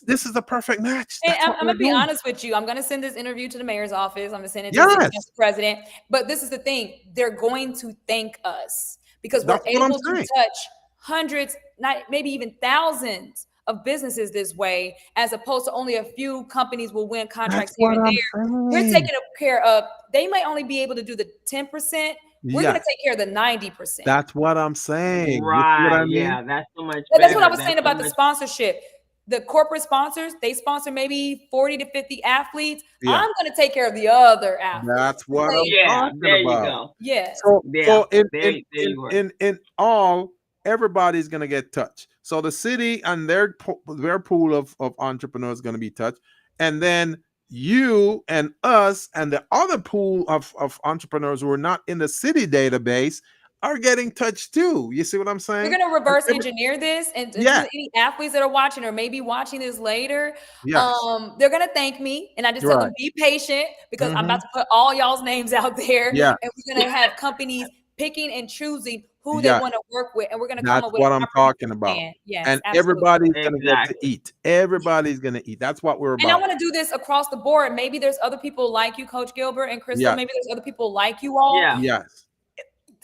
This is a perfect match. And That's what I'm we're gonna be doing. honest with you. I'm gonna send this interview to the mayor's office. I'm gonna send it to the city Yes, council president. But this is the thing: they're going to thank us because we're that's what I'm able to saying. touch hundreds, not maybe even thousands of businesses this way, as opposed to only a few companies will win That's contracts here what and I'm there. We're saying. taking care of. They might only be able to do the 10%. We're gonna Yes, take care of the 90%. that's what I'm saying. You see what Right, I mean? yeah, that's so much That's what I better. was That's saying so about the much. sponsorship. The corporate sponsors, they sponsor maybe 40 to 50 athletes. Yeah, I'm going to take care of the other athletes. that's what I'm Okay. Yeah, talking there you about. go. Yes. Yeah, So there you are. in all, everybody's gonna get touched. So the city and their pool of entrepreneurs is gonna be touched, and then you and us and the other pool of entrepreneurs who are not in the city database are getting touched too. You see what I'm We're saying? going to And reverse engineer this and to yeah, any athletes that are watching or maybe watching this later. yes, They're going to thank me. And I just you're tell right. them, be patient because I'm about Hmm. to put all y'all's names out there. Yeah, And we're going to have companies picking and choosing who they yeah. want to work with. And we're going to come That's up with what a I'm comprehensive talking about. plan. Yes, And absolutely. everybody's gonna get to Exactly. eat. Everybody's gonna eat. That's what we're And I about. want to do this across the board. Maybe there's other people like you, Coach Gilbert and Crystal. Yes, Maybe there's other people like you all. Yeah. yes,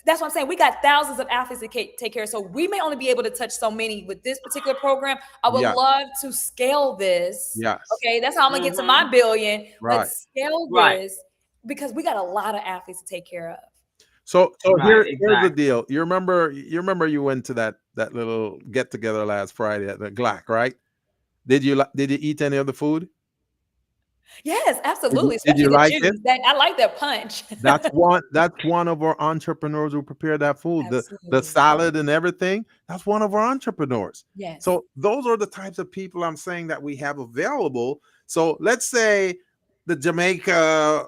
That's what I'm saying. We got thousands of athletes to take care of. So we may only be able to touch so many with this particular program. I would yes, love to scale this. yes. Okay. That's how I'm going to get to my Mhm. billion. Right. Let's scale Right. this because we got a lot of athletes to take care of. So Right. here's the Exactly. deal. You remember you went to that little get together last Friday at the Glac, right? Did you eat any of the food? Yes, Did you, absolutely. did you Especially the like it? juice. That I like that punch. That's one of our entrepreneurs who prepared that food. The Absolutely. salad and everything. That's one of our entrepreneurs. Yes. So those are the types of people I'm saying that we have available. So let's say the Jamaica,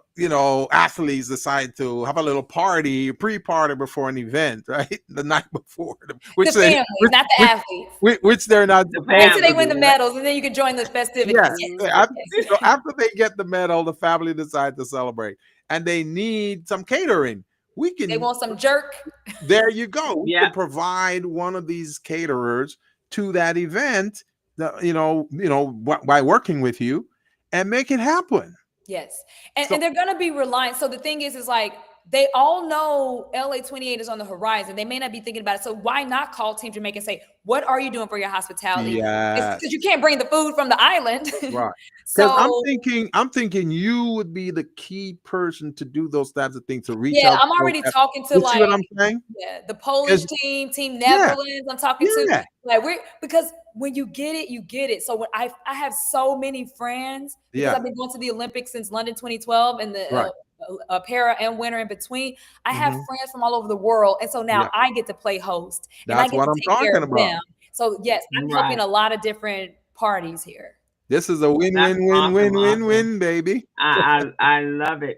athletes decide to have a little party, pre-party before an event, right? The night before, The which they families, not the athletes. which they're not The Wait supposed till they to family. win the do, right? medals and then you can join the festivities. Yes. Yes. So Yes. after they get the medal, the family decide to celebrate, and they need some catering. We They can. want some jerk. There you go. We Yeah. can provide one of these caterers to that event, by working with you, and make it happen. Yes. So And they're gonna be reliant. So the thing is like they all know LA 28 is on the horizon. They may not be thinking about it. So why not call Team Jamaica and say, what are you doing for your hospitality? It's Yes. because you can't bring the food from the island. Right. Because So I'm thinking you would be the key person to do those types of things, to reach yeah, out I'm to those already guys. talking to You see like, what I'm saying? yeah, the Polish 'Cause- team, Team yeah, Netherlands. I'm talking to yeah, like we're because when you get it, you get it. So when I have so many friends because yeah. I've been going to the Olympics since London 2012 and the Right. para and winter in between. I have Hmm. friends from all over the world, and so now Yeah. I get to play host and I That's get what to I'm take care talking of about. them. So yes, I'm helping Right. a lot of different parties here. This is a win, That's win, win, awesome. win, win, Awesome. win, baby. I love it.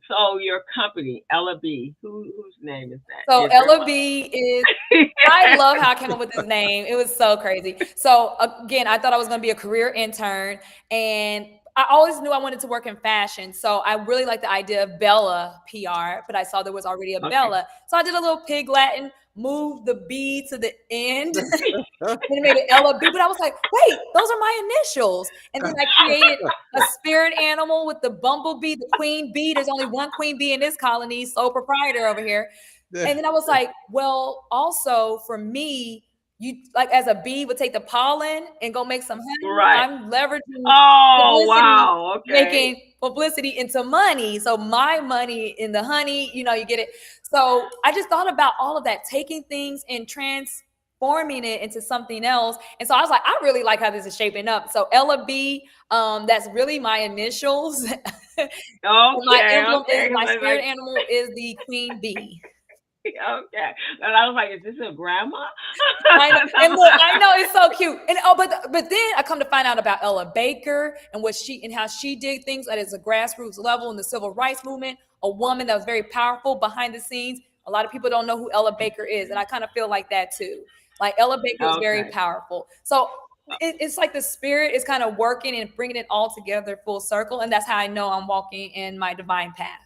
So your company, Ella B, whose name is that? So Your Ella grandmother? B is I love how I came up with this name. It was so crazy. So again, I thought I was going to be a career intern, and I always knew I wanted to work in fashion. So I really liked the idea of Bella PR, but I saw there was already a Okay. Bella. So I did a little pig Latin, moved the B to the end, then it made it Ella B. But I was like, wait, those are my initials. And then I created a spirit animal with the bumblebee, the queen bee. There's only one queen bee in this colony, sole proprietor over here. And then I was like, well, also for me, you like as a bee would take the pollen and go make some honey. Right. I'm leveraging Oh publicity, wow. Okay. making publicity into money. So my money in the honey, you get it. So I just thought about all of that, taking things and transforming it into something else. And so I was like, I really like how this is shaping up. So Ella B, that's really my initials. My Okay. emblem is Okay. my spirit Like, animal is the queen bee. okay. And I was like, is this a grandma? I know, and look, I know it's so cute. And but then I come to find out about Ella Baker and what she and how she did things at a grassroots level in the civil rights movement. A woman that was very powerful behind the scenes. A lot of people don't know who Ella Baker is, and I kind of feel like that too. Like Ella Baker is very Okay. powerful. So it's like the spirit is kind of working and bringing it all together full circle, and that's how I know I'm walking in my divine path.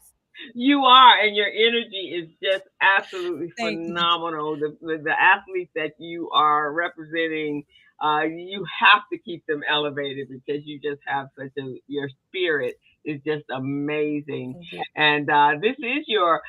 You are, and your energy is just absolutely Thank you. phenomenal. The athletes that you are representing, you have to keep them elevated because you just have such a your spirit is just amazing. Thank you. And this is your,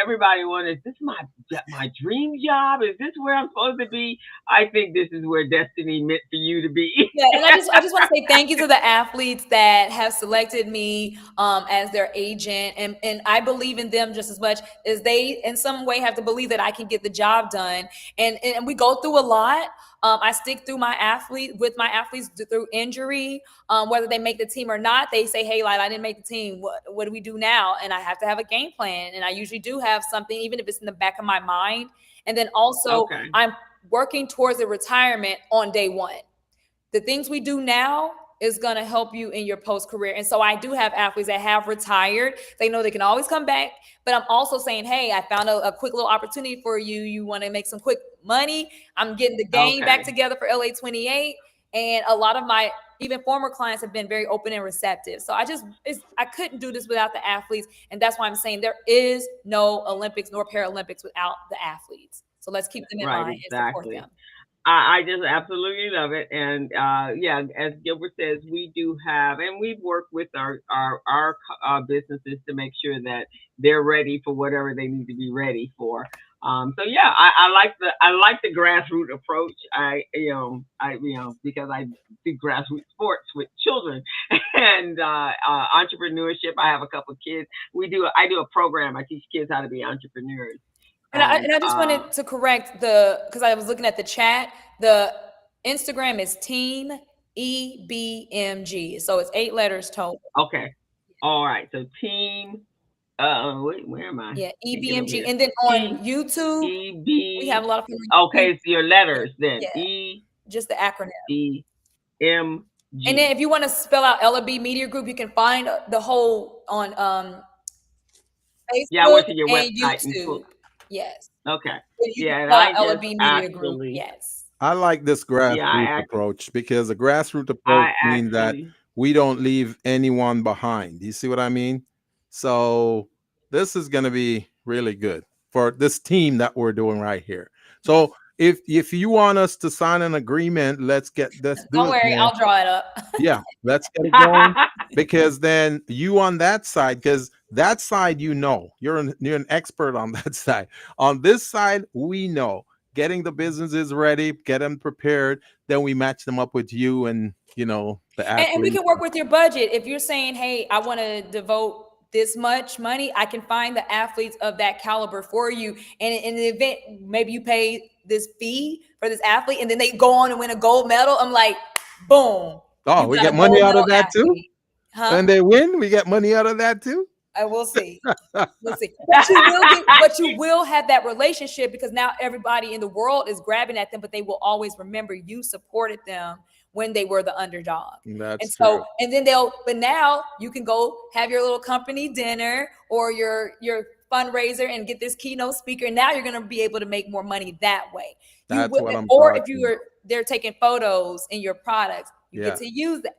everybody wonders, is this my dream job? Is this where I'm supposed to be? I think this is where destiny meant for you to be. Yeah, and I just want to say thank you to the athletes that have selected me as their agent, and I believe in them just as much as they, in some way, have to believe that I can get the job done. And we go through a lot. I stick through with my athletes through injury, whether they make the team or not. They say, "Hey, Lila, I didn't make the team. What do we do now?" And I have to have a game plan, and I usually do have something, even if it's in the back of my mind. And then also, Okay. I'm working towards a retirement on day one. The things we do now is going to help you in your post career. And so I do have athletes that have retired. They know they can always come back. But I'm also saying, hey, I found a quick little opportunity for you. You want to make some quick money. I'm getting the game back Okay. together for LA 28. And a lot of my even former clients have been very open and receptive. So I couldn't do this without the athletes. And that's why I'm saying there is no Olympics nor Paralympics without the athletes. So let's keep them in Right. mind and support Exactly. them. I just absolutely love it, and yeah, as Gilbert says, we do have, and we've worked with our businesses to make sure that they're ready for whatever they need to be ready for. So yeah, I like the grassroots approach. Because I do grassroots sports with children and entrepreneurship. I have a couple of kids. I do a program. I teach kids how to be entrepreneurs, And I, and and I just wanted to correct because I was looking at the chat. The Instagram is Team EBMG. So it's 8 letters total. okay. All right. So team. Wait, where am I? Yeah, Can't get over EBMG. here. And then Team on YouTube, we have EB. a lot of people on YouTube. Okay, it's your letters then. Yeah, just the acronym. And then EBMG. if you want to spell out LB Media Group, you can find the whole on Yeah, I Facebook went to your and website and put. YouTube. Yes. Okay. So you can Yeah, and spell out I just LB Media Group. actually. Yes. I like this Yeah, grassroots approach because the grassroots approach I means that actually. we don't leave anyone behind. You see what I mean? So this is going to be really good for this team that we're doing right here. Yes. So if you want us to sign an agreement, let's do Don't it, worry, man. I'll draw it up. Yeah, let's get it going, because then you on that side, because that side, you're an expert on that side. On this side, we know getting the businesses ready, get them prepared, then we match them up with you and the And we athlete. can work with your budget. If you're saying, hey, I want to devote this much money, I can find the athletes of that caliber for you. And in the event, maybe you pay this fee for this athlete and then they go on and win a gold medal. I'm like, boom, Oh, you we got a get money gold out of medal that too, athlete. Huh? and they win. We get money out of that too. I will see. We'll see. But you will have that relationship because now everybody in the world is grabbing at them, but they will always remember you supported them when they were the underdog. And That's so, true. and then but now you can go have your little company dinner or your fundraiser and get this keynote speaker. And now you're going to be able to make more money that way. You That's will, what I'm or if talking you about. were they're taking photos in your products, you get Yeah. to use that.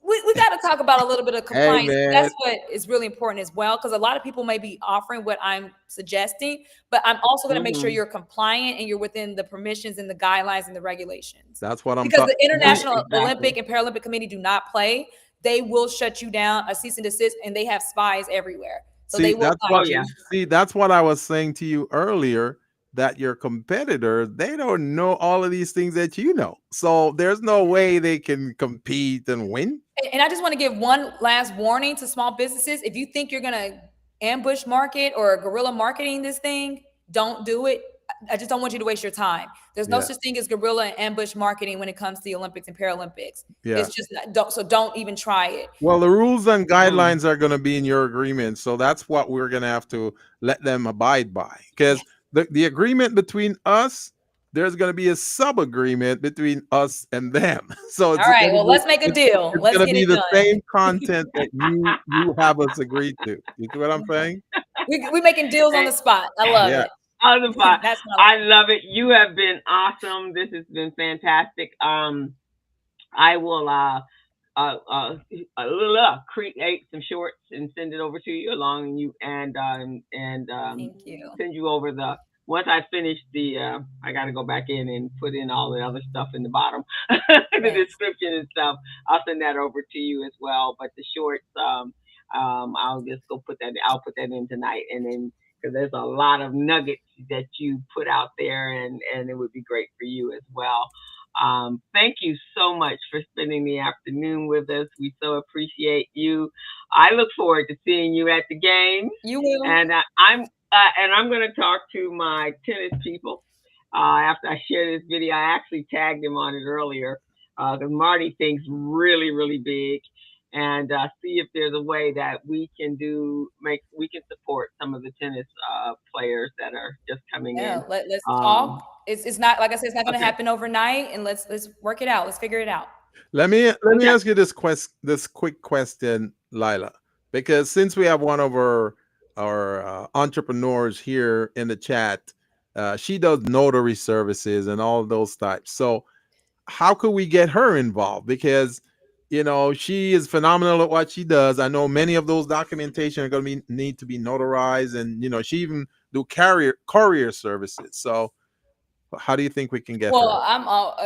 We got to talk about a little bit of Hey, compliance. man. That's what is really important as well, because a lot of people may be offering what I'm suggesting, but I'm also going to make sure Mhm. you're compliant and you're within the permissions and the guidelines and the regulations. That's what I'm Because talking. the Right, International exactly. Olympic and Paralympic Committee do not play. They will shut you down, a cease and desist, and they have spies everywhere. So they See, will that's find Oh what yeah. you. see, that's what I was saying to you earlier, that your competitors, they don't know all of these things that you know. So there's no way they can compete and win. And I just want to give one last warning to small businesses. If you think you're going to ambush market or guerrilla marketing this thing, don't do it. I just don't want you to waste your time. There's no Yeah. such thing as guerrilla and ambush marketing when it comes to the Olympics and Paralympics. Yeah. It's just don't even try it. Well, the rules and Mm. guidelines are going to be in your agreement. So that's what we're going to have to let them abide by. Because Yes. the agreement between us, there's going to be a sub agreement between us and them. So All right. Well, let's make a it's, deal. it's Let's going to get be it the done. same content that you have us agreed to. You see what I'm saying? We're making deals on Hey, the spot. I love Yeah. it. other part, That's what I I like. love it. You have been awesome. This has been fantastic. I will create some shorts and send it over to you along and you and Thank you. send you over the once I finish the I got to go back in and put in all the other stuff in the bottom, the Yes. description and stuff. I'll send that over to you as well. But the shorts, I'll just go put that. I'll put that in tonight, and then because there's a lot of nuggets that you put out there, and it would be great for you as well. Thank you so much for spending the afternoon with us. We so appreciate you. I look forward to seeing you at the game, You will. and I'm going to talk to my tennis people after I share this video. I actually tagged him on it earlier because Marty thinks really, really big, and see if there's a way that we can support some of the tennis players that are just coming Yeah, in. let's talk. Um, It's not like I said, it's not going to okay. happen overnight, and let's work it out. Let's figure it out. Let me Okay. ask you this quick question, Lila, because since we have one of our entrepreneurs here in the chat, she does notary services and all of those types. So how could we get her involved? Because she is phenomenal at what she does. I know many of those documentation are going to need to be notarized, and she even do courier services. So how do you think we can get Well, her? I'm all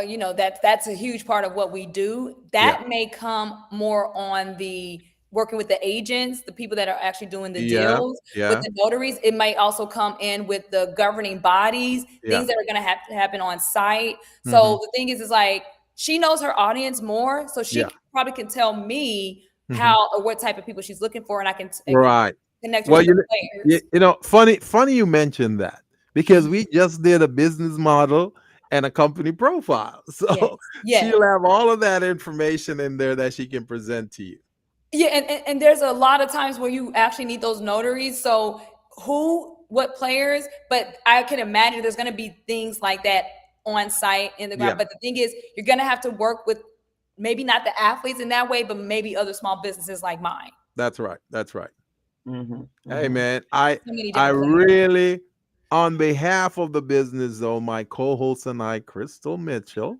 that's a huge part of what we do. Yeah. That may come more on the working with the agents, the people that are actually doing the Yeah. deals with Yeah. the notaries. It might also come in with the governing bodies, Yeah. things that are going to have to happen on site. Hmm. So the thing is like she knows her audience more, so she Yeah. probably can tell me Hmm. how or what type of people she's looking for, and I can Right. connect her Well, to the players. funny you mentioned that, because we just did a business model and a company profile. So Yes, she'll yes. have all of that information in there that she can present to you. Yeah, and there's a lot of times where you actually need those notaries. So what players, but I can imagine there's gonna be things like that on site in the ground. Yeah, But the thing is, you're gonna have to work with maybe not the athletes in that way, but maybe other small businesses like mine. that's right. That's right. Mhm. Hey Mhm. man, I So many I different players. really, on behalf of the business though, my co-host and I, Crystal Mitchell,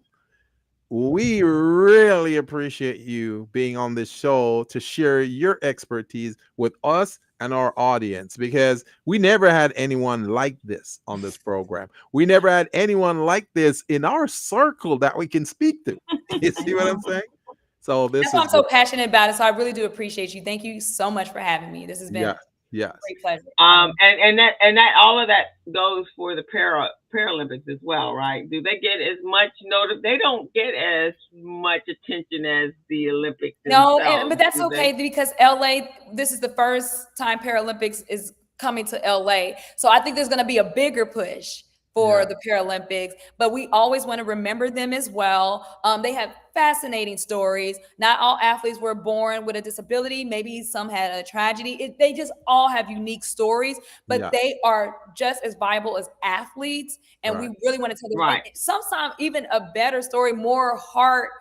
we really appreciate you being on this show to share your expertise with us and our audience, because we never had anyone like this on this program. We never had anyone like this in our circle that we can speak to. You see what I'm saying? So That's this why is I'm so great. passionate about it. So I really do appreciate you. Thank you so much for having me. This has been a Yes, yes, great pleasure. And that all of that goes for the Paralympics as well, right? Do they get as much notice? They don't get as much attention as the Olympics No, themselves, but that's do okay they? because LA, this is the first time Paralympics is coming to LA. So I think there's going to be a bigger push for yeah, the Paralympics, but we always want to remember them as well. They have fascinating stories. Not all athletes were born with a disability. Maybe some had a tragedy. They just all have unique stories, but yeah, they are just as viable as athletes. And we right. really want to tell them, and Right. sometimes even a better story, more heart,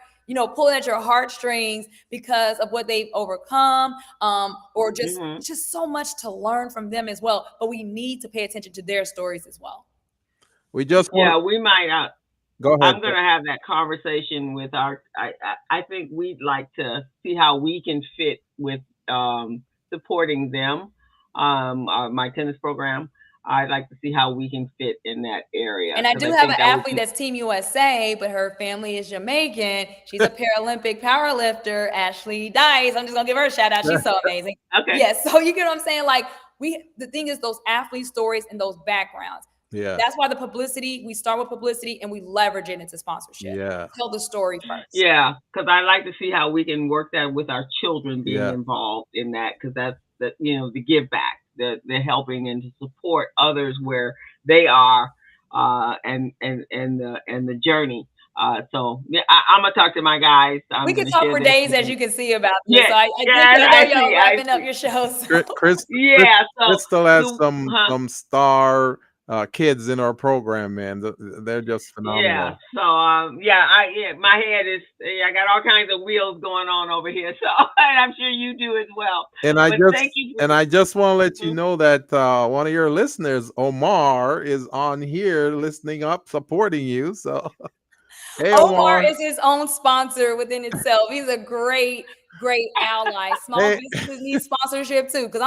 pulling at your heartstrings because of what they've overcome, or Hmm. just so much to learn from them as well. But we need to pay attention to their stories as well. We just want Yeah, we might. go ahead. I'm gonna have that conversation with our. I think we'd like to see how we can fit with supporting them. My tennis program. I'd like to see how we can fit in that area And I because do I have an think that would athlete be. that's Team USA, but her family is Jamaican. She's a Paralympic powerlifter, Ashley Dice. I'm just gonna give her a shout out. She's so amazing. Okay. Yes, so you get what I'm saying? Like the thing is those athlete stories and those backgrounds. Yeah, That's why the publicity, we start with publicity and we leverage it into sponsorship. yeah, Tell the story first. Yeah, because I like to see how we can work that with our children being yeah. involved in that, because that's the give back, the helping and to support others where they are, and the journey. So yeah, I'm gonna talk to my guys. We I'm could gonna talk share for this days, with as them. you can see, about this. Yes, So I think yes, I know I y'all see, I wrapping up see. your show. Chris, So Chris, Yeah, so Crystal has the huh? some star kids in our program, man. They're just Yeah, phenomenal. so my head is, I got all kinds of wheels going on over here, so and I'm sure you do as well. And I But thank just you and I just want to let for. you Mhm. know that one of your listeners, Omar, is on here listening up, supporting you. So, hey, Omar Omar. is his own sponsor within itself. He's a great, great ally. Small Hey, businesses need sponsorship too, because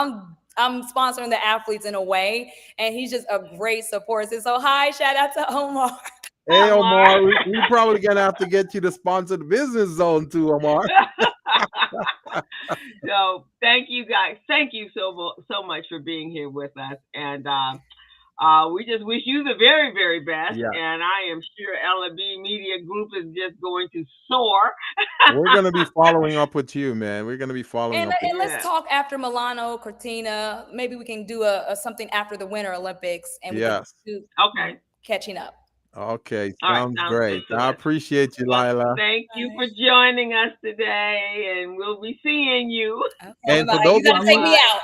I'm sponsoring the athletes in a way, and he's just a great support. So hi, shout out to Omar. hey, Omar. Omar. We probably gonna have to get you to sponsor the business zone too, Omar. So thank you guys. Thank you so much for being here with us, and we just wish you the very very best. Yeah, And I am sure L&B Media Group is just going to soar. we're gonna be following up with you, man. We're gonna be following up with And you. let's Yeah. talk after Milano, Cortina. Maybe we can do a something after the Winter Olympics, and we can Yes. do Okay. catching up. Okay, All right. sounds Sounds good great. to I us. appreciate you, Well, Lila. thank you Bye. for joining us today, and we'll be seeing you. Okay, bye And for bye. those You of got to take you me Bye. out.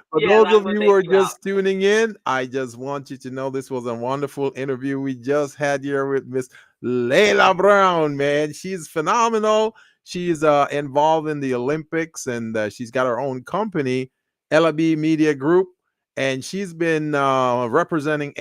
for Yes, those I'm of gonna you who take are you out. just tuning in, I just want you to know this was a wonderful interview we just had here with Miss Lila Brown, man. She's phenomenal. She's involved in the Olympics, and she's got her own company, LB Media Group, and she's been representing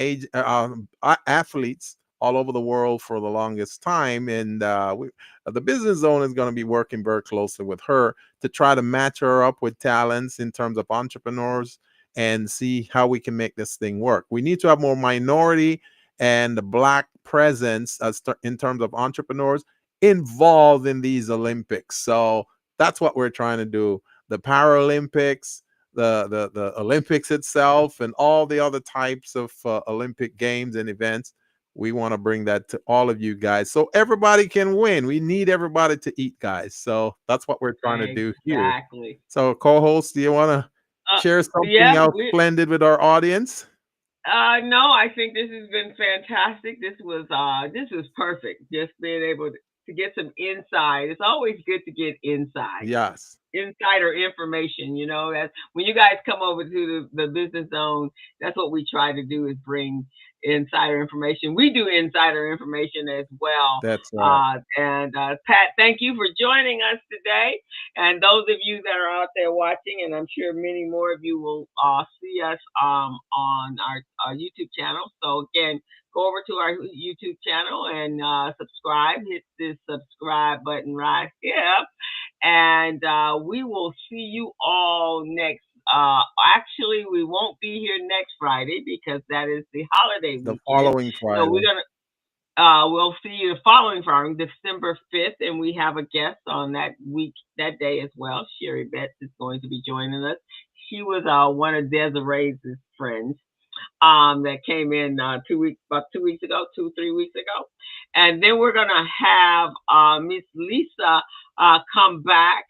athletes all over the world for the longest time. And the business zone is going to be working very closely with her to try to match her up with talents in terms of entrepreneurs and see how we can make this thing work. We need to have more minority and black presence in terms of entrepreneurs involved in these Olympics. So that's what we're trying to do. The Paralympics, the Olympics itself, and all the other types of Olympic games and events. We want to bring that to all of you guys so everybody can win. We need everybody to eat, guys. So that's what we're trying to do here. Exactly. So, co-host, do you want to share something Yeah, else splendid with our audience? no, I think this has been fantastic. This was perfect. Just being able to get some insight. It's always good to get insight. Yes. Insider information. That's when you guys come over to the business zone. That's what we try to do, is bring insider information. We do insider information as well. That's right. And Pat, thank you for joining us today. And those of you that are out there watching, and I'm sure many more of you will see us on our YouTube channel. So again, go over to our YouTube channel and subscribe. Hit this subscribe button right here, and we will see you all next. Actually, we won't be here next Friday because that is the holiday The weekend. following So we're Friday. gonna we'll see you the following Friday, December 5th, and we have a guest on that week, that day as well. Sherry Betts is going to be joining us. She was one of Desiree's friends that came in 2 weeks, about 2 weeks ago, 2, 3 weeks ago. And then we're going to have Miss Lisa come back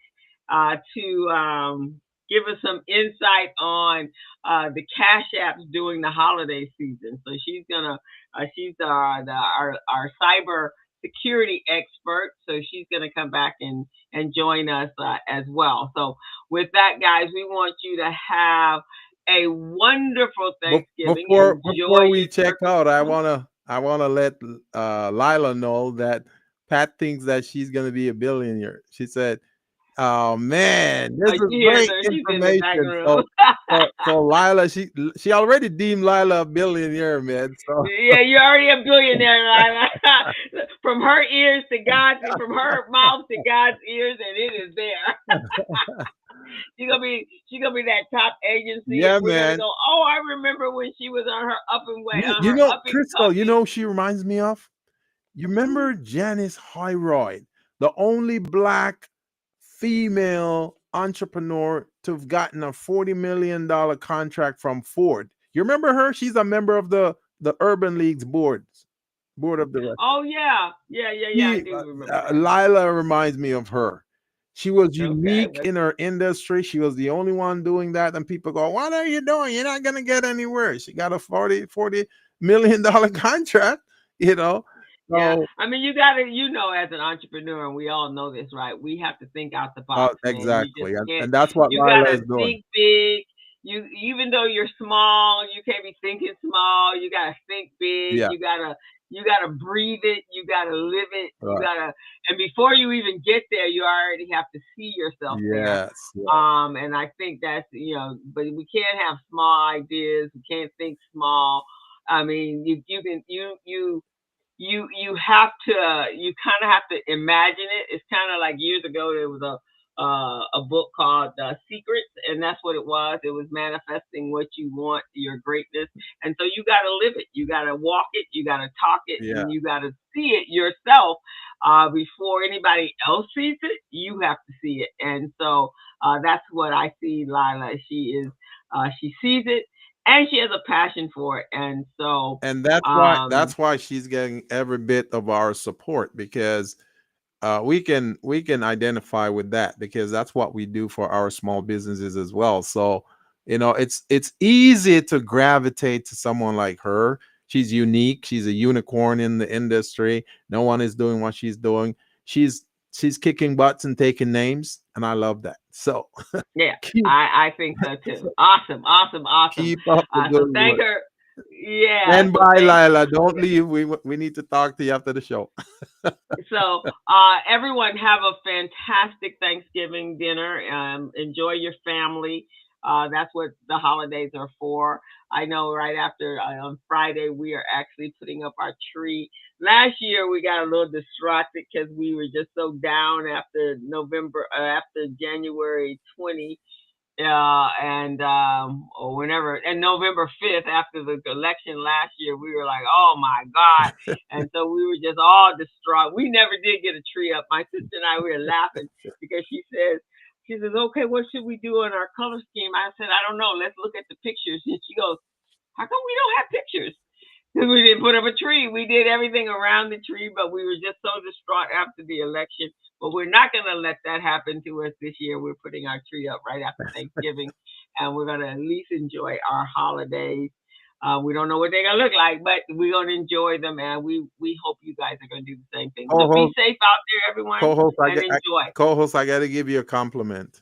to give us some insight on the cash apps during the holiday season. So she's our cyber security expert. So she's going to come back and join us as well. So with that, guys, we want you to have a wonderful Thanksgiving. Enjoy Before we your check turkey. out, I wanna let Lila know that Pat thinks that she's gonna be a billionaire. She said, "Oh man, this Oh, is she hears great her. She's in the back information." room. So Lila, she already deemed Lila a billionaire, man. So Yeah, you're already a billionaire, Lila. From her ears to God's, from her mouth to God's ears, and it is there. She's gonna be that top agency, yeah, and we're gonna man. go. Oh, I remember when she was on her up and way, on You her know, up and Crystal, coming. she reminds me of. You remember Janice Hyroyd, the only black female entrepreneur to have gotten a $40 million contract from Ford. You remember her? She's a member of the Urban League's board of directors. Oh yeah, yeah, yeah, yeah. I She, do remember her. Lila reminds me of her. She was Okay, unique in her industry. She was the only one doing that. And people go, "What are you doing? You're not going to get anywhere." She got a $40 million contract, you know. yeah. So, I mean, you gotta, as an entrepreneur, and we all know this, right? We have to think out the box, man. You just exactly. can't. And that's what You Lila gotta is doing. think big. Even though you're small, you can't be thinking small. You gotta think big. Yeah. You gotta breathe it. You gotta live it. You Right. gotta, and before you even get there, you already have to see yourself there. Yes. Yeah. And I think that's, but we can't have small ideas. We can't think small. I mean, you can you have to you kind of have to imagine it. It's kind of like years ago there was a book called Secrets, and that's what it was. It was manifesting what you want, your greatness, and so you got to live it. You got to walk it. You got to talk it, Yeah. and you got to see it yourself before anybody else sees it. You have to see it, and so that's what I see. Lila, she sees it, and she has a passion for it, and so And um, that's why she's getting every bit of our support, because we can identify with that, because that's what we do for our small businesses as well. So it's easy to gravitate to someone like her. She's unique. She's a unicorn in the industry. No one is doing what she's doing. She's kicking butts and taking names, and I love that. So yeah, keep I think so too. Awesome, awesome, awesome. keep up the So good thank work. her. Yeah, And so bye, thank Lila. Don't leave. We need to talk to you after the show. so everyone have a fantastic Thanksgiving dinner. Enjoy your family. That's what the holidays are for. I know right after on Friday we are actually putting up our tree. Last year we got a little distracted because we were just so down after after January 20, and or whenever, and November 5th after the election last year, we were like, oh my God. And so we were just all distraught. We never did get a tree up. My sister and I, we were laughing because she says, okay, what should we do on our color scheme? I said, I don't know. Let's look at the pictures. And she goes, how come we don't have pictures? Because we didn't put up a tree. We did everything around the tree, but we were just so distraught after the election. But we're not going to let that happen to us this year. We're putting our tree up right after Thanksgiving, and we're going to at least enjoy our holidays. We don't know what they're going to look like, but we're going to enjoy them, and we hope you guys are going to do the same thing. So be Co-host, safe out there, everyone, co-host, and enjoy. co-host, I got to give you a compliment.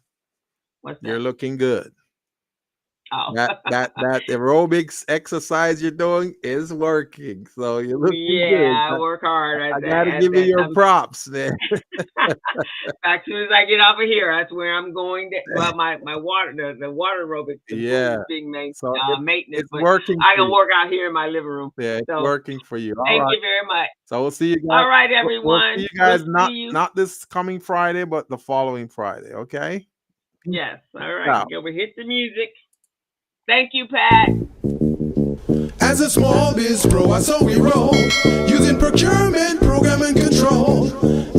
What's You're that? looking good. Oh. That aerobics exercise you're doing is working. So you're looking good. Yeah, I work hard I at gotta that. give you your props, man. As soon as I get off of here, that's where I'm going. Well, my water, the water aerobics, the pool Yeah. is being So maintenance, it's but working I for can you. work out here in my living room. Yeah, it's So working for you. All thank right. you very much. So we'll see you guys. All right, We'll see everyone. you guys We'll see you. not this coming Friday, but the following Friday. Okay. Yes. All right. Now. Go hit the music. Thank you, Pat. As a small biz pro, so we roll, using procurement, program, and control.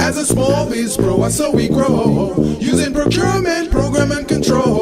As a small biz pro, so we grow, using procurement, program, and control.